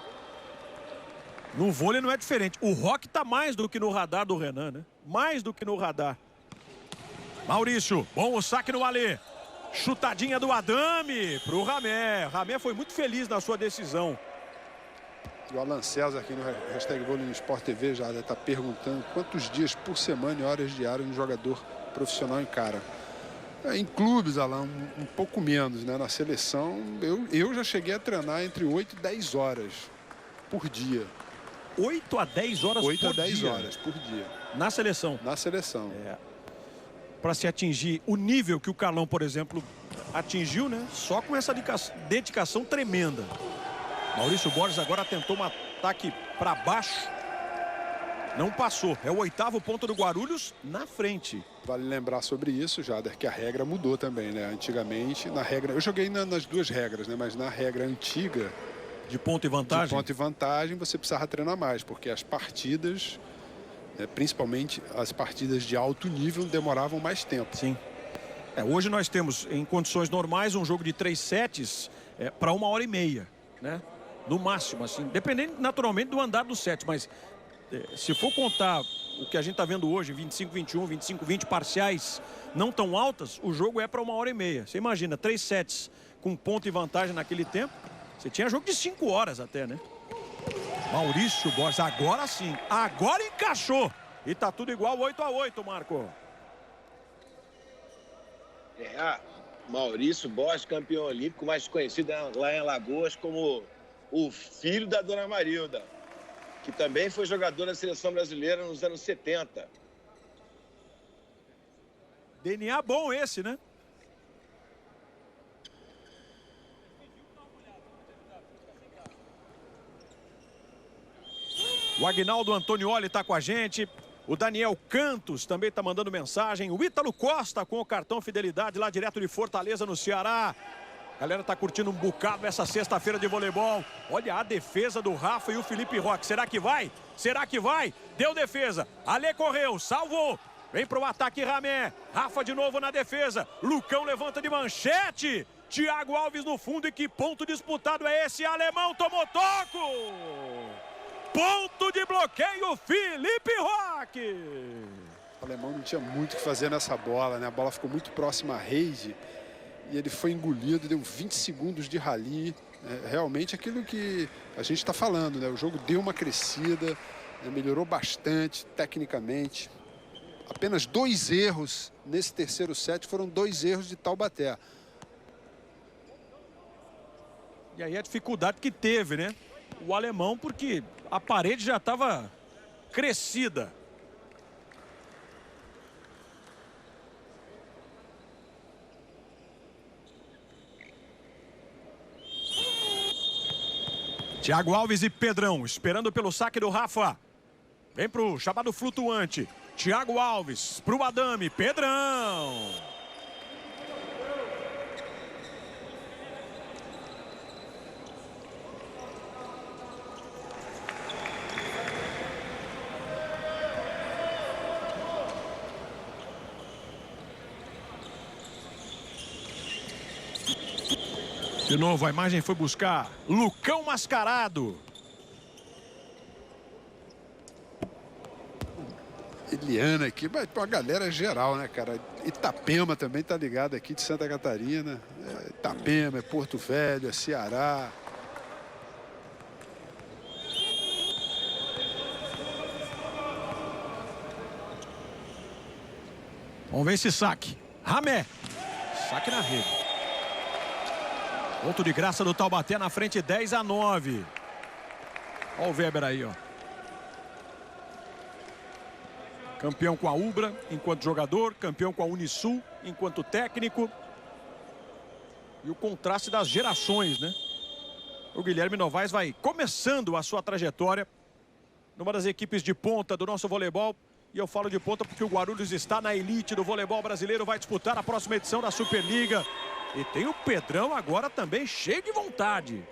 No vôlei não é diferente. O Roque tá mais do que no radar do Renan, né? Mais do que no radar. Maurício, bom o saque no Alê. Chutadinha do Adame pro Ramé. Ramé foi muito feliz na sua decisão. O Alan César aqui no hashtag Vôlei no Sport TV já está perguntando quantos dias por semana e horas diárias um jogador profissional encara. Em clubes, Alan, um pouco menos, né? Na seleção, eu já cheguei a treinar entre 8 e 10 horas por dia. 8 a 10 horas por dia? 8 a 10 horas por dia. Na seleção? Na seleção. Para se atingir o nível que o Carlão, por exemplo, atingiu, né? Só com essa dedicação tremenda. Maurício Borges agora tentou um ataque para baixo. Não passou. É o 8º ponto do Guarulhos na frente. Vale lembrar sobre isso, Jader, que a regra mudou também, né? Antigamente, na regra... Eu joguei nas duas regras, né? Mas na regra antiga... De ponto e vantagem? De ponto e vantagem, você precisava treinar mais, porque as partidas, né, principalmente as partidas de alto nível, demoravam mais tempo. Sim. Hoje nós temos, em condições normais, um jogo de 3 sets para 1h30, né? No máximo, assim, dependendo naturalmente do andar do set, mas se for contar o que a gente está vendo hoje, 25-21, 25-20 parciais não tão altas, o jogo é para 1h30. Você imagina, 3 sets com ponto e vantagem naquele tempo, você tinha jogo de 5 horas até, né? Maurício Borges, agora sim, agora encaixou. E tá tudo igual 8 a 8, Marco. Maurício Borges, campeão olímpico, mais conhecido lá em Alagoas como o filho da Dona Marilda, que também foi jogador da seleção brasileira nos anos 70. DNA bom esse, né? O Aguinaldo Antonioli está com a gente. O Daniel Cantos também está mandando mensagem. O Ítalo Costa com o cartão Fidelidade lá direto de Fortaleza, no Ceará. A galera tá curtindo um bocado essa sexta-feira de voleibol. Olha a defesa do Rafa e o Felipe Roque. Será que vai? Será que vai? Deu defesa. Ale correu, salvou. Vem pro ataque Ramé. Rafa de novo na defesa. Lucão levanta de manchete. Thiago Alves no fundo. E que ponto disputado é esse? Alemão tomou toco. Ponto de bloqueio, Felipe Roque. O alemão não tinha muito o que fazer nessa bola, né? A bola ficou muito próxima à rede. E ele foi engolido, deu 20 segundos de rally. Realmente aquilo que a gente está falando, né? O jogo deu uma crescida, né? Melhorou bastante tecnicamente. Apenas 2 erros nesse terceiro set, foram 2 erros de Taubaté. E aí a dificuldade que teve, né? O alemão, porque a parede já estava crescida. Thiago Alves e Pedrão esperando pelo saque do Rafa. Vem pro chamado flutuante. Thiago Alves pro Adame. Pedrão. De novo, a imagem foi buscar Lucão Mascarado. Eliana aqui, mas uma galera geral, né, cara? Itapema também tá ligado aqui de Santa Catarina. Itapema, é Porto Velho, é Ceará. Vamos ver esse saque. Ramé. Saque na rede. Ponto de graça do Taubaté na frente, 10-9. Olha o Weber aí, ó. Campeão com a Ubra enquanto jogador, campeão com a Unisul enquanto técnico. E o contraste das gerações, né? O Guilherme Novaes vai começando a sua trajetória numa das equipes de ponta do nosso voleibol. E eu falo de ponta porque o Guarulhos está na elite do voleibol brasileiro, vai disputar a próxima edição da Superliga. E tem o Pedrão agora também cheio de vontade.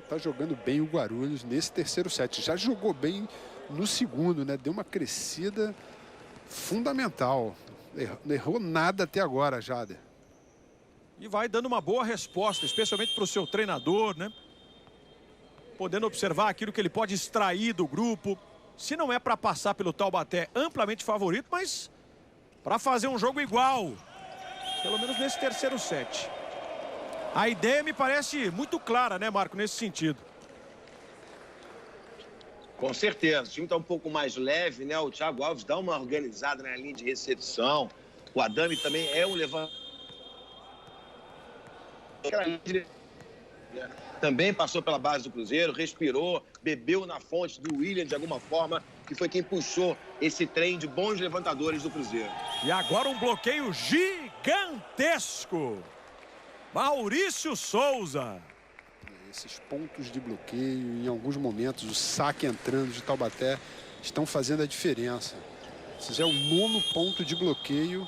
Tá jogando bem o Guarulhos nesse terceiro set. Já jogou bem no segundo, né? Deu uma crescida fundamental. Não errou nada até agora, Jader. E vai dando uma boa resposta, especialmente para o seu treinador, né? Podendo observar aquilo que ele pode extrair do grupo. Se não é para passar pelo Taubaté amplamente favorito, mas para fazer um jogo igual. Pelo menos nesse terceiro set. A ideia me parece muito clara, né, Marco, nesse sentido. Com certeza. O time está um pouco mais leve, né? O Thiago Alves dá uma organizada na linha de recepção. O Adame também é um levantador. Também passou pela base do Cruzeiro, respirou, bebeu na fonte do William de alguma forma, que foi quem puxou esse trem de bons levantadores do Cruzeiro. E agora um bloqueio gigantesco. Maurício Souza. Esses pontos de bloqueio, em alguns momentos, o saque entrando de Taubaté estão fazendo a diferença. Esse já é o 9º ponto de bloqueio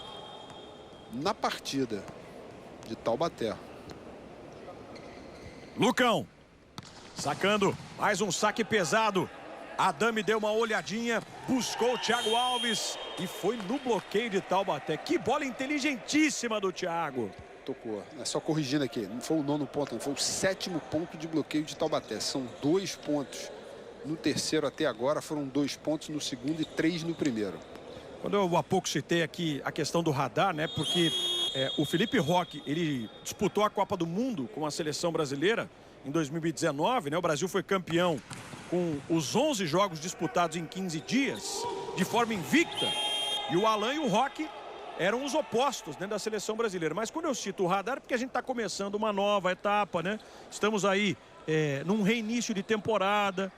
na partida de Taubaté. Lucão, sacando, mais um saque pesado. Adame deu uma olhadinha, buscou o Thiago Alves e foi no bloqueio de Taubaté. Que bola inteligentíssima do Thiago. Tocou, é só corrigindo aqui, não foi o 9º ponto, não, foi o 7º ponto de bloqueio de Taubaté. São 2 pontos no terceiro até agora, foram 2 pontos no segundo e 3 no primeiro. Quando eu há pouco citei aqui a questão do radar, né, porque o Felipe Roque, ele disputou a Copa do Mundo com a seleção brasileira em 2019, né? O Brasil foi campeão com os 11 jogos disputados em 15 dias, de forma invicta. E o Alan e o Roque eram os opostos, né, da seleção brasileira. Mas quando eu cito o radar, é porque a gente está começando uma nova etapa, né? Estamos aí num reinício de temporada.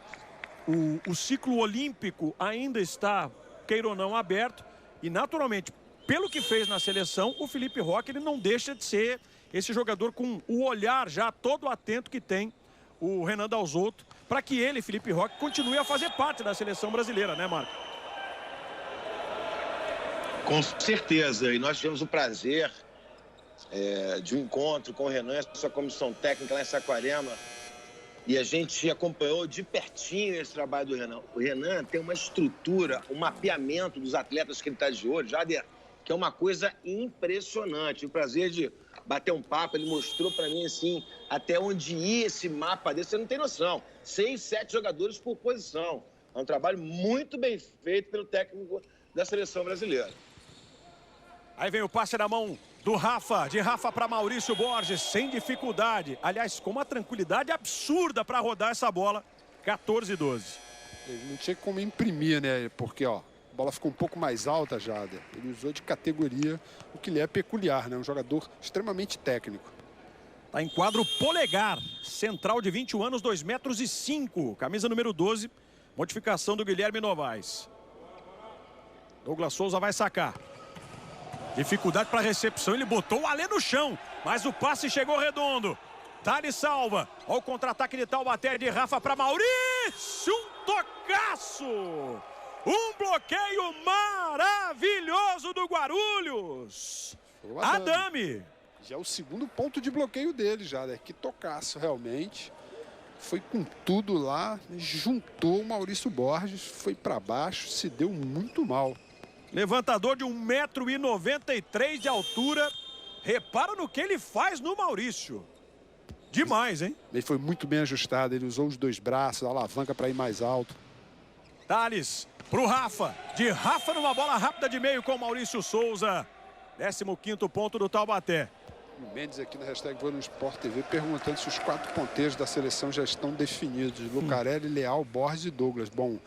O ciclo olímpico ainda está, queira ou não, aberto. E naturalmente, pelo que fez na seleção, o Felipe Roque, ele não deixa de ser esse jogador com o olhar já todo atento que tem o Renan Dalzotto, para que ele, Felipe Roque, continue a fazer parte da seleção brasileira, né, Marco? Com certeza. E nós tivemos o prazer de um encontro com o Renan, sua comissão técnica lá em Saquarema. E a gente acompanhou de pertinho esse trabalho do Renan. O Renan tem uma estrutura, um mapeamento dos atletas que ele está de olho, Jader, que é uma coisa impressionante. O prazer de bater um papo, ele mostrou para mim, assim, até onde ia esse mapa desse, você não tem noção. 6, 7 jogadores por posição. É um trabalho muito bem feito pelo técnico da seleção brasileira. Aí vem o passe na mão do Rafa, de Rafa para Maurício Borges, sem dificuldade. Aliás, com uma tranquilidade absurda para rodar essa bola. 14-12. Ele não tinha como imprimir, né? Porque, ó, a bola ficou um pouco mais alta, Jader. Ele usou de categoria, o que lhe é peculiar, né? Um jogador extremamente técnico. Tá em quadro Polegar, central de 21 anos, 2,5 metros, camisa número 12, modificação do Guilherme Novaes. Douglas Souza vai sacar. Dificuldade para a recepção, ele botou o Alê no chão, mas o passe chegou redondo. Thales salva. Olha o contra-ataque de Taubaté de Rafa para Maurício. Um tocaço. Um bloqueio maravilhoso do Guarulhos. Adame. Já é o 2º ponto de bloqueio dele, já, né? Que tocaço, realmente. Foi com tudo lá, juntou o Maurício Borges, foi para baixo, se deu muito mal. Levantador de 1,93 m de altura. Repara no que ele faz no Maurício. Demais, hein? Ele foi muito bem ajustado, ele usou os 2 braços, a alavanca para ir mais alto. Thales pro Rafa. De Rafa numa bola rápida de meio com o Maurício Souza. 15º ponto do Taubaté. O Mendes aqui na hashtag Vôlei no Sport TV perguntando se os 4 ponteiros da seleção já estão definidos. Lucarelli, Leal, Borges e Douglas. Bom,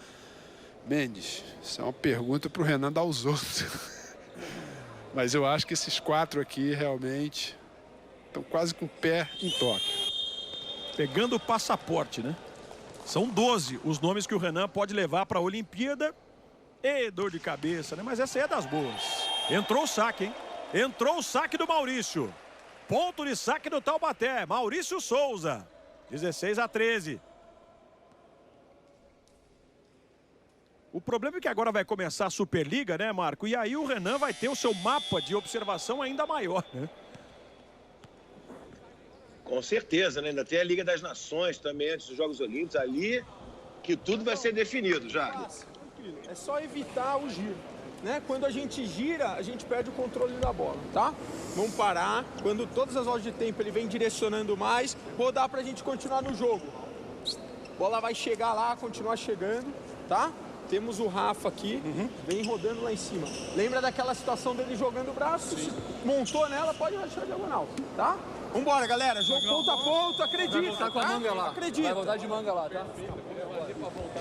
Mendes, isso é uma pergunta para o Renan dar aos outros. Mas eu acho que esses 4 aqui realmente estão quase com o pé em toque. Pegando o passaporte, né? São 12 os nomes que o Renan pode levar para a Olimpíada. E dor de cabeça, né? Mas essa aí é das boas. Entrou o saque, hein? Entrou o saque do Maurício. Ponto de saque do Taubaté. Maurício Souza. 16-13. O problema é que agora vai começar a Superliga, né, Marco? E aí o Renan vai ter o seu mapa de observação ainda maior, né? Com certeza, né? Ainda tem a Liga das Nações também, antes dos Jogos Olímpicos, ali que tudo vai ser definido, já. É só evitar o giro, né? Quando a gente gira, a gente perde o controle da bola, tá? Vamos parar. Quando todas as horas de tempo ele vem direcionando mais, rodar pra gente continuar no jogo. A bola vai chegar lá, continuar chegando, tá? Temos o Rafa aqui, vem rodando lá em cima. Lembra daquela situação dele jogando o braço? Se montou nela, pode rachar a diagonal, tá? Vambora, galera. Jogo ponto a ponto, acredita. Vai voltar com a manga lá. Acredita. Vai voltar de manga lá, tá?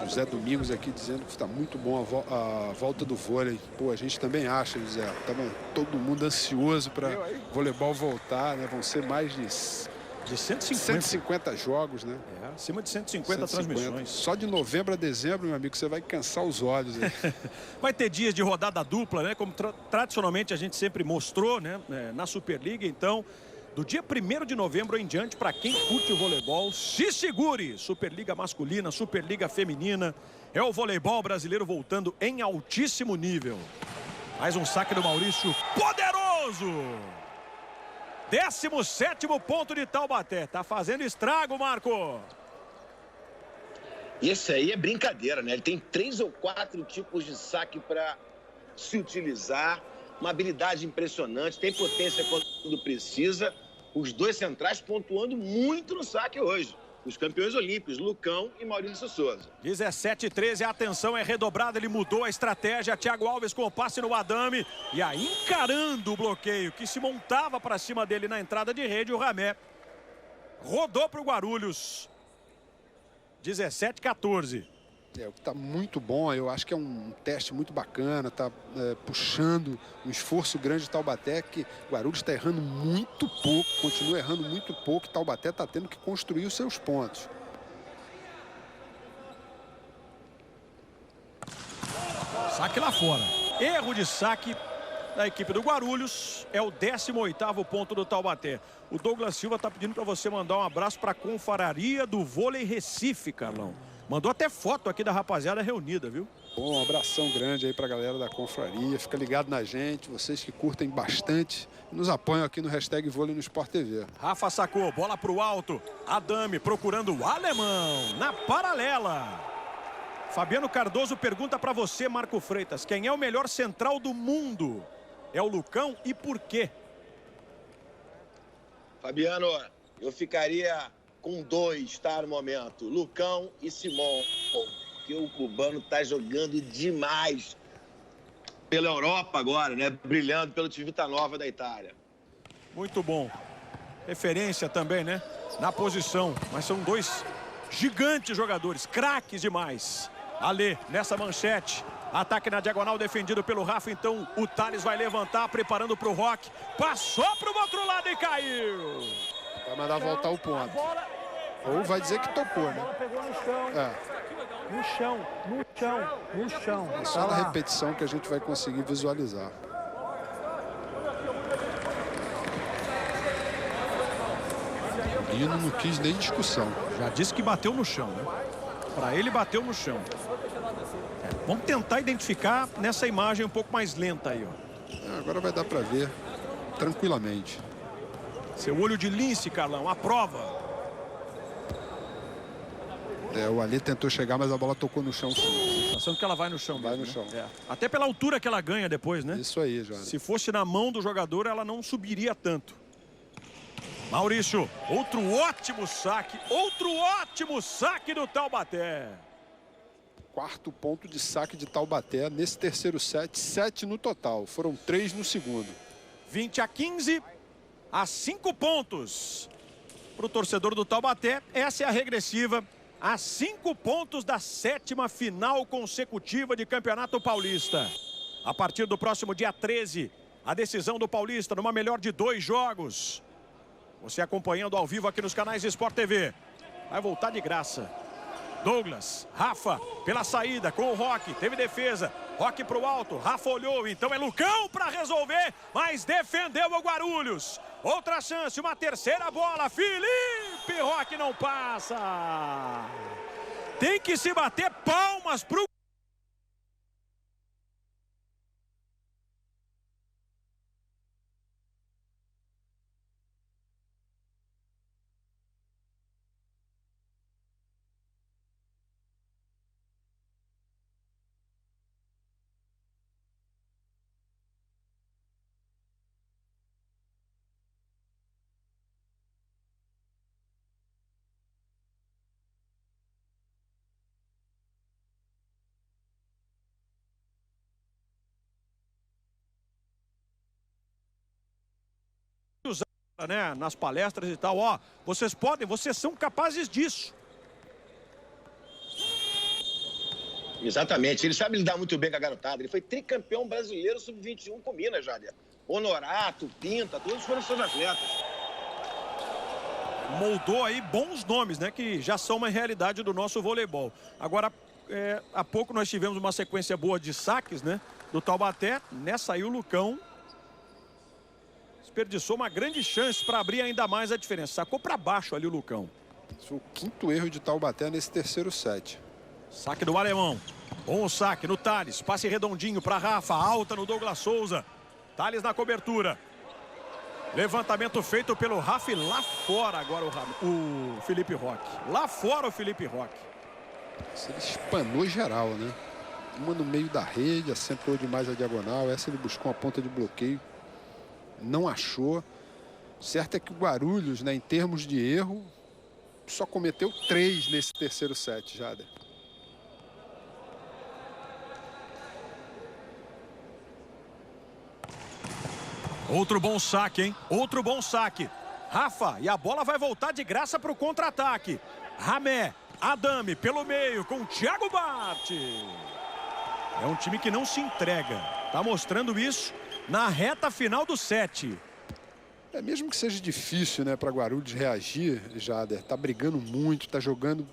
José Domingos aqui dizendo que está muito bom a volta do vôlei. Pô, a gente também acha, José. Tava todo mundo ansioso para voleibol voltar, né? Vão ser mais de 150 jogos, né? Acima de 150 transmissões. Só de novembro a dezembro, meu amigo, você vai cansar os olhos aí. Vai ter dias de rodada dupla, né? Como tradicionalmente a gente sempre mostrou, né? Na Superliga, então... Do dia 1º de novembro em diante, para quem curte o voleibol, se segure! Superliga masculina, Superliga feminina. É o voleibol brasileiro voltando em altíssimo nível. Mais um saque do Maurício, poderoso! 17º ponto de Taubaté. Tá fazendo estrago, Marco. E esse aí é brincadeira, né? Ele tem 3 ou 4 tipos de saque para se utilizar. Uma habilidade impressionante, tem potência quando precisa. Os dois centrais pontuando muito no saque hoje. Os campeões olímpicos, Lucão e Maurício Souza. 17-13, a atenção é redobrada, ele mudou a estratégia. Thiago Alves com o passe no Adame. E aí encarando o bloqueio que se montava para cima dele na entrada de rede, o Ramé rodou para o Guarulhos. 17-14. O que está muito bom, eu acho que é um teste muito bacana, está puxando um esforço grande de Taubaté, que Guarulhos está errando muito pouco, continua errando muito pouco, e Taubaté está tendo que construir os seus pontos. Saque lá fora. Erro de saque da equipe do Guarulhos. É o 18º ponto do Taubaté. O Douglas Silva está pedindo para você mandar um abraço para a Confraria do Vôlei Recife, Carlão. Mandou até foto aqui da rapaziada reunida, viu? Bom, um abração grande aí pra galera da Confraria. Fica ligado na gente, vocês que curtem bastante. Nos apoiam aqui no hashtag Vôlei no Sport TV. Rafa sacou, bola pro alto. Adame procurando o alemão na paralela. Fabiano Cardoso pergunta pra você, Marco Freitas, quem é o melhor central do mundo? É o Lucão e por quê? Fabiano, eu ficaria com 2, tá, no momento. Lucão e Simon. Porque o cubano tá jogando demais pela Europa agora, né? Brilhando pelo Civitanova da Itália. Muito bom. Referência também, né? Na posição. Mas são 2 gigantes jogadores. Craques demais. Alê, nessa manchete. Ataque na diagonal defendido pelo Rafa. Então o Thales vai levantar, preparando pro Roque. Passou pro outro lado e caiu. Vai mandar voltar o ponto. Ou vai dizer que tocou, né? A bola pegou no chão. No chão. É só na repetição que a gente vai conseguir visualizar. O Nino não quis nem discussão. Já disse que bateu no chão, né? Para ele bateu no chão. Vamos tentar identificar nessa imagem um pouco mais lenta aí, ó. Agora vai dar para ver tranquilamente. Seu olho de lince, Carlão, a prova. O Alê tentou chegar, mas a bola tocou no chão. Pensando que ela vai no chão. Vai mesmo, no chão. Né? Até pela altura que ela ganha depois, né? Isso aí, Jorge. Se fosse na mão do jogador, ela não subiria tanto. Maurício, outro ótimo saque do Taubaté. 4º ponto de saque de Taubaté nesse terceiro set, 7 no total. Foram 3 no segundo. 20-15, a 5 pontos para o torcedor do Taubaté. Essa é a regressiva, a 5 pontos da 7ª final consecutiva de Campeonato Paulista. A partir do próximo dia 13, a decisão do Paulista numa melhor de 2 jogos. Você acompanhando ao vivo aqui nos canais de Sport TV. Vai voltar de graça. Douglas, Rafa, pela saída com o Roque, teve defesa, Roque pro alto, Rafa olhou, então é Lucão para resolver, mas defendeu o Guarulhos. Outra chance, uma terceira bola, Felipe Roque não passa. Tem que se bater palmas pro né, nas palestras e tal, ó, vocês podem, vocês são capazes disso. Exatamente, ele sabe lidar muito bem com a garotada. Ele foi tricampeão brasileiro sub-21 com Minas, Jader. Honorato, Pinta, todos foram seus atletas. Moldou aí bons nomes, né, que já são uma realidade do nosso voleibol. Agora, há pouco nós tivemos uma sequência boa de saques, né, do Taubaté. Nessa aí o Lucão desperdiçou uma grande chance para abrir ainda mais a diferença. Sacou para baixo ali o Lucão. Esse foi o 5º erro de Taubaté nesse terceiro set. Saque do alemão. Bom saque no Thales. Passe redondinho para Rafa. Alta no Douglas Souza. Thales na cobertura. Levantamento feito pelo Rafa e lá fora agora o Felipe Roque. Lá fora o Felipe Roque. Ele espanou geral, né? Uma no meio da rede, acentuou demais a diagonal. Essa ele buscou uma ponta de bloqueio. Não achou. Certo é que o Guarulhos, né, em termos de erro, só cometeu 3 nesse terceiro set, Jader. Outro bom saque, hein? Outro bom saque. Rafa, e a bola vai voltar de graça para o contra-ataque. Ramé, Adame pelo meio com Thiago Bart. É um time que não se entrega. Tá mostrando isso na reta final do set. Mesmo que seja difícil, né, para Guarulhos reagir, Jader, tá brigando muito, tá jogando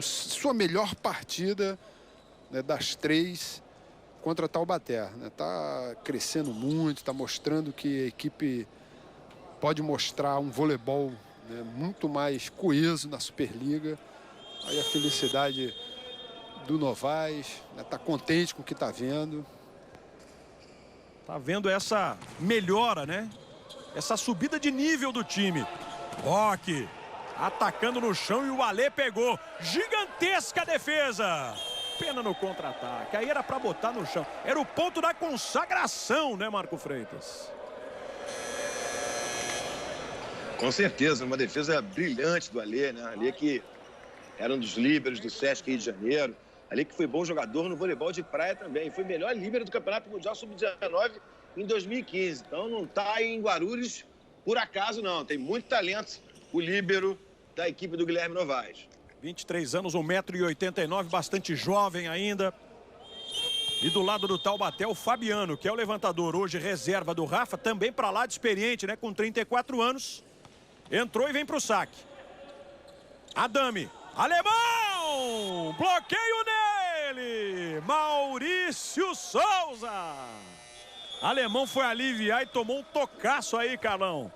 sua melhor partida, né, das 3 contra Taubaté, né? Tá crescendo muito, tá mostrando que a equipe pode mostrar um voleibol, né, muito mais coeso na Superliga. Aí a felicidade do Novaes, né, tá contente com o que tá vendo. Tá vendo essa melhora, né? Essa subida de nível do time. Roque atacando no chão e o Alê pegou. Gigantesca defesa. Pena no contra-ataque. Aí era para botar no chão. Era o ponto da consagração, né, Marco Freitas? Com certeza, uma defesa brilhante do Alê, né? Alê que era um dos líberos do Sesc Rio de Janeiro. Alê que foi bom jogador no voleibol de praia também. Foi melhor líbero do Campeonato Mundial Sub-19 em 2015. Então não está em Guarulhos por acaso, não. Tem muito talento o líbero da equipe do Guilherme Novaes. 23 anos, 1,89 m, bastante jovem ainda. E do lado do Taubaté, o Fabiano, que é o levantador hoje, reserva do Rafa, também para lá de experiente, né? Com 34 anos. Entrou e vem para o saque. Adame, alemão! Bloqueio nele! Maurício Souza! Alemão foi aliviar e tomou um tocaço aí, Carlão.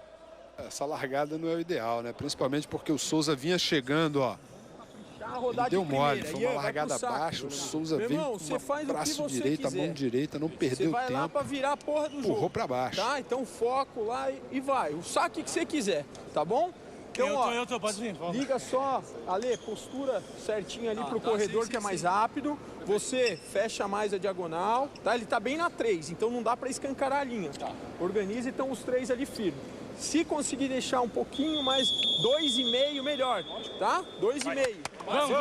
Essa largada não é o ideal, né? Principalmente porque o Souza vinha chegando, ó. Ele deu mole, foi uma largada baixa. O Souza veio com o braço direito, a mão direita, não perdeu tempo. Você vai lá pra virar a porra do jogo. Empurrou pra baixo. Tá? Então foco lá e vai. O saque que você quiser, tá bom? Então, ó, pode vir. liga só, Ale, postura certinho ali pro corredor que é mais rápido. Você fecha mais a diagonal, tá? Ele tá bem na 3, então não dá pra escancarar a linha. Tá. Organiza então os 3 ali firme. Se conseguir deixar um pouquinho mais, 2,5 melhor, tá? 2,5. Vamos.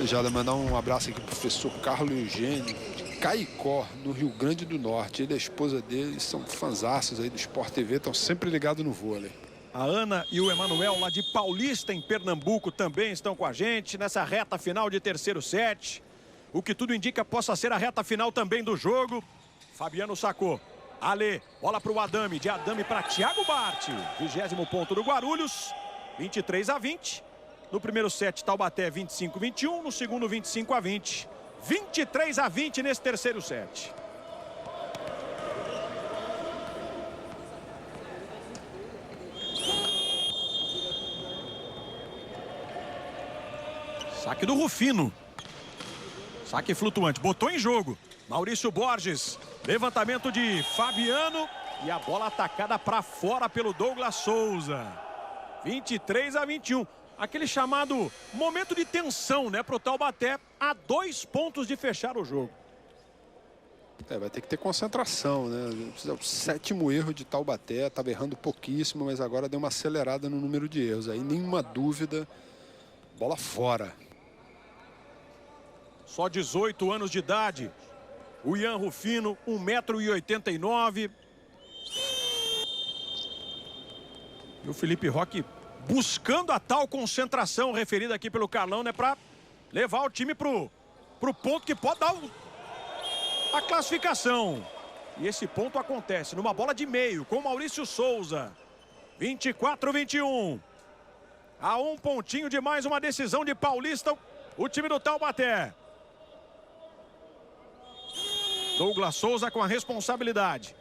Já mandar um abraço aqui pro professor Carlos Eugênio, de Caicó, no Rio Grande do Norte. Ele e a esposa dele são fanzaços aí do Sport TV, estão sempre ligados no vôlei. A Ana e o Emanuel, lá de Paulista, em Pernambuco, também estão com a gente nessa reta final de terceiro set. O que tudo indica possa ser a reta final também do jogo. Fabiano sacou. Ale, bola para o Adame, de Adame para Thiago Bart. 20º ponto do Guarulhos, 23-20. No primeiro set, Taubaté 25-21. No segundo, 25-20. 23-20 nesse terceiro set. Saque do Rufino. Saque flutuante, botou em jogo. Maurício Borges. Levantamento de Fabiano. E a bola atacada para fora pelo Douglas Souza. 23-21. Aquele chamado momento de tensão, né, para o Taubaté, a 2 pontos de fechar o jogo. Vai ter que ter concentração, né? É o 7º erro de Taubaté, estava errando pouquíssimo, mas agora deu uma acelerada no número de erros. Aí nenhuma dúvida, bola fora. Só 18 anos de idade. O Ian Rufino, 1,89 m. E o Felipe Roque buscando a tal concentração referida aqui pelo Carlão, né, para levar o time pro ponto que pode dar a classificação. E esse ponto acontece numa bola de meio com Maurício Souza. 24-21. A 1 pontinho de mais uma decisão de Paulista, o time do Taubaté. Douglas Souza com a responsabilidade.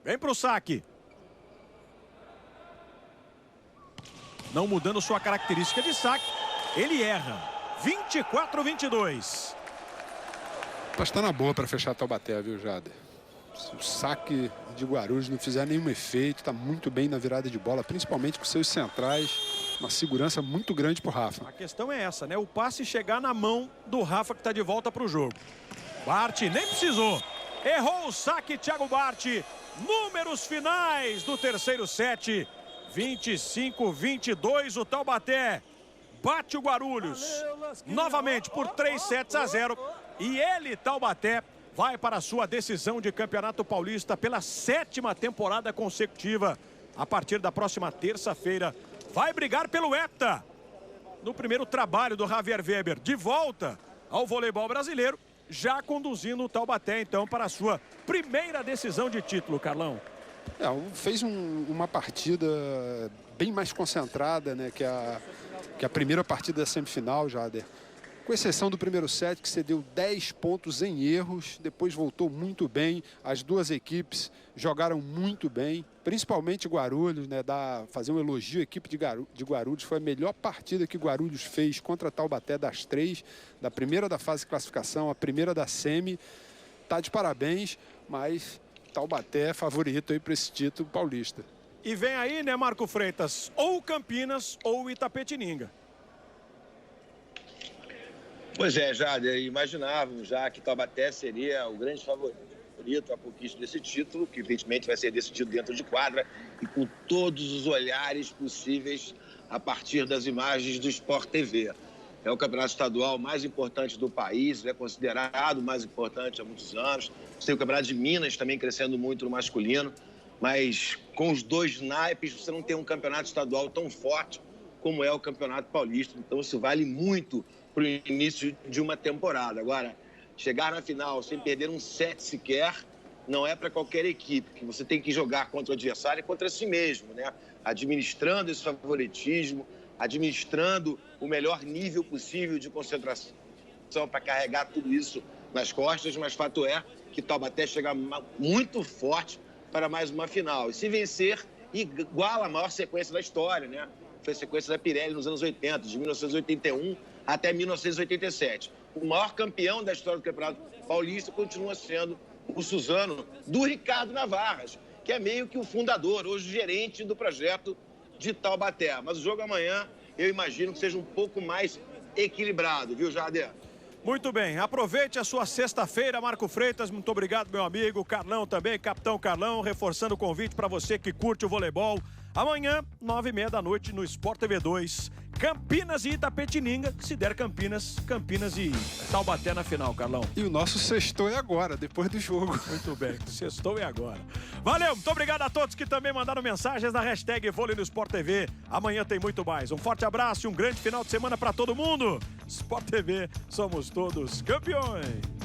Vem pro saque. Não mudando sua característica de saque, ele erra. 24-22. Mas está na boa para fechar Taubaté, viu, Jader? Se o saque de Guarulhos não fizer nenhum efeito, está muito bem na virada de bola, principalmente com seus centrais. Uma segurança muito grande para o Rafa. A questão é essa, né? O passe chegar na mão do Rafa, que está de volta para o jogo. Bart nem precisou. Errou o saque, Thiago Bart. Números finais do terceiro set. 25-22, o Taubaté bate o Guarulhos novamente por 3-0. E ele, Taubaté, vai para a sua decisão de Campeonato Paulista pela 7ª temporada consecutiva. A partir da próxima terça-feira, vai brigar pelo hepta. No primeiro trabalho do Javier Weber, de volta ao voleibol brasileiro, já conduzindo o Taubaté, então, para a sua primeira decisão de título, Carlão. Fez uma partida bem mais concentrada, né, que a primeira partida da semifinal, Jader. Com exceção do primeiro set, que cedeu 10 pontos em erros, depois voltou muito bem. As duas equipes jogaram muito bem, principalmente Guarulhos, né, fazer um elogio à equipe de Guarulhos. Foi a melhor partida que Guarulhos fez contra Taubaté das 3, da primeira da fase de classificação, a primeira da semi. Tá de parabéns, mas Taubaté é favorito aí para esse título paulista. E vem aí, né, Marco Freitas, ou Campinas ou Itapetininga. Pois é, Jader, imaginávamos já que Taubaté seria o grande favorito a conquista desse título, que evidentemente vai ser decidido dentro de quadra e com todos os olhares possíveis a partir das imagens do Sport TV. É o campeonato estadual mais importante do país, é considerado o mais importante há muitos anos. Tem o campeonato de Minas também crescendo muito no masculino, mas com os dois naipes você não tem um campeonato estadual tão forte como é o Campeonato Paulista. Então isso vale muito para o início de uma temporada. Agora, chegar na final sem perder um set sequer não é para qualquer equipe, que você tem que jogar contra o adversário e contra si mesmo, né? Administrando esse favoritismo, administrando o melhor nível possível de concentração para carregar tudo isso nas costas, mas fato é que Taubaté chega muito forte para mais uma final. E se vencer, iguala a maior sequência da história, né? Foi a sequência da Pirelli nos anos 80, de 1981 até 1987. O maior campeão da história do Campeonato Paulista continua sendo o Suzano, do Ricardo Navarras, que é meio que o fundador, hoje gerente do projeto de Taubaté. Mas o jogo amanhã, eu imagino que seja um pouco mais equilibrado, viu, Jader? Muito bem, aproveite a sua sexta-feira, Marco Freitas, muito obrigado, meu amigo. Carlão também, Capitão Carlão, reforçando o convite para você que curte o voleibol. Amanhã, 9h30 da noite, no Sport TV 2, Campinas e Itapetininga. Se der Campinas, Campinas e Taubaté na final, Carlão. E o nosso sextou é agora, depois do jogo. Muito bem, sextou é agora. Valeu, muito obrigado a todos que também mandaram mensagens na hashtag Vôlei no Sport TV. Amanhã tem muito mais. Um forte abraço e um grande final de semana para todo mundo. Sport TV, somos todos campeões.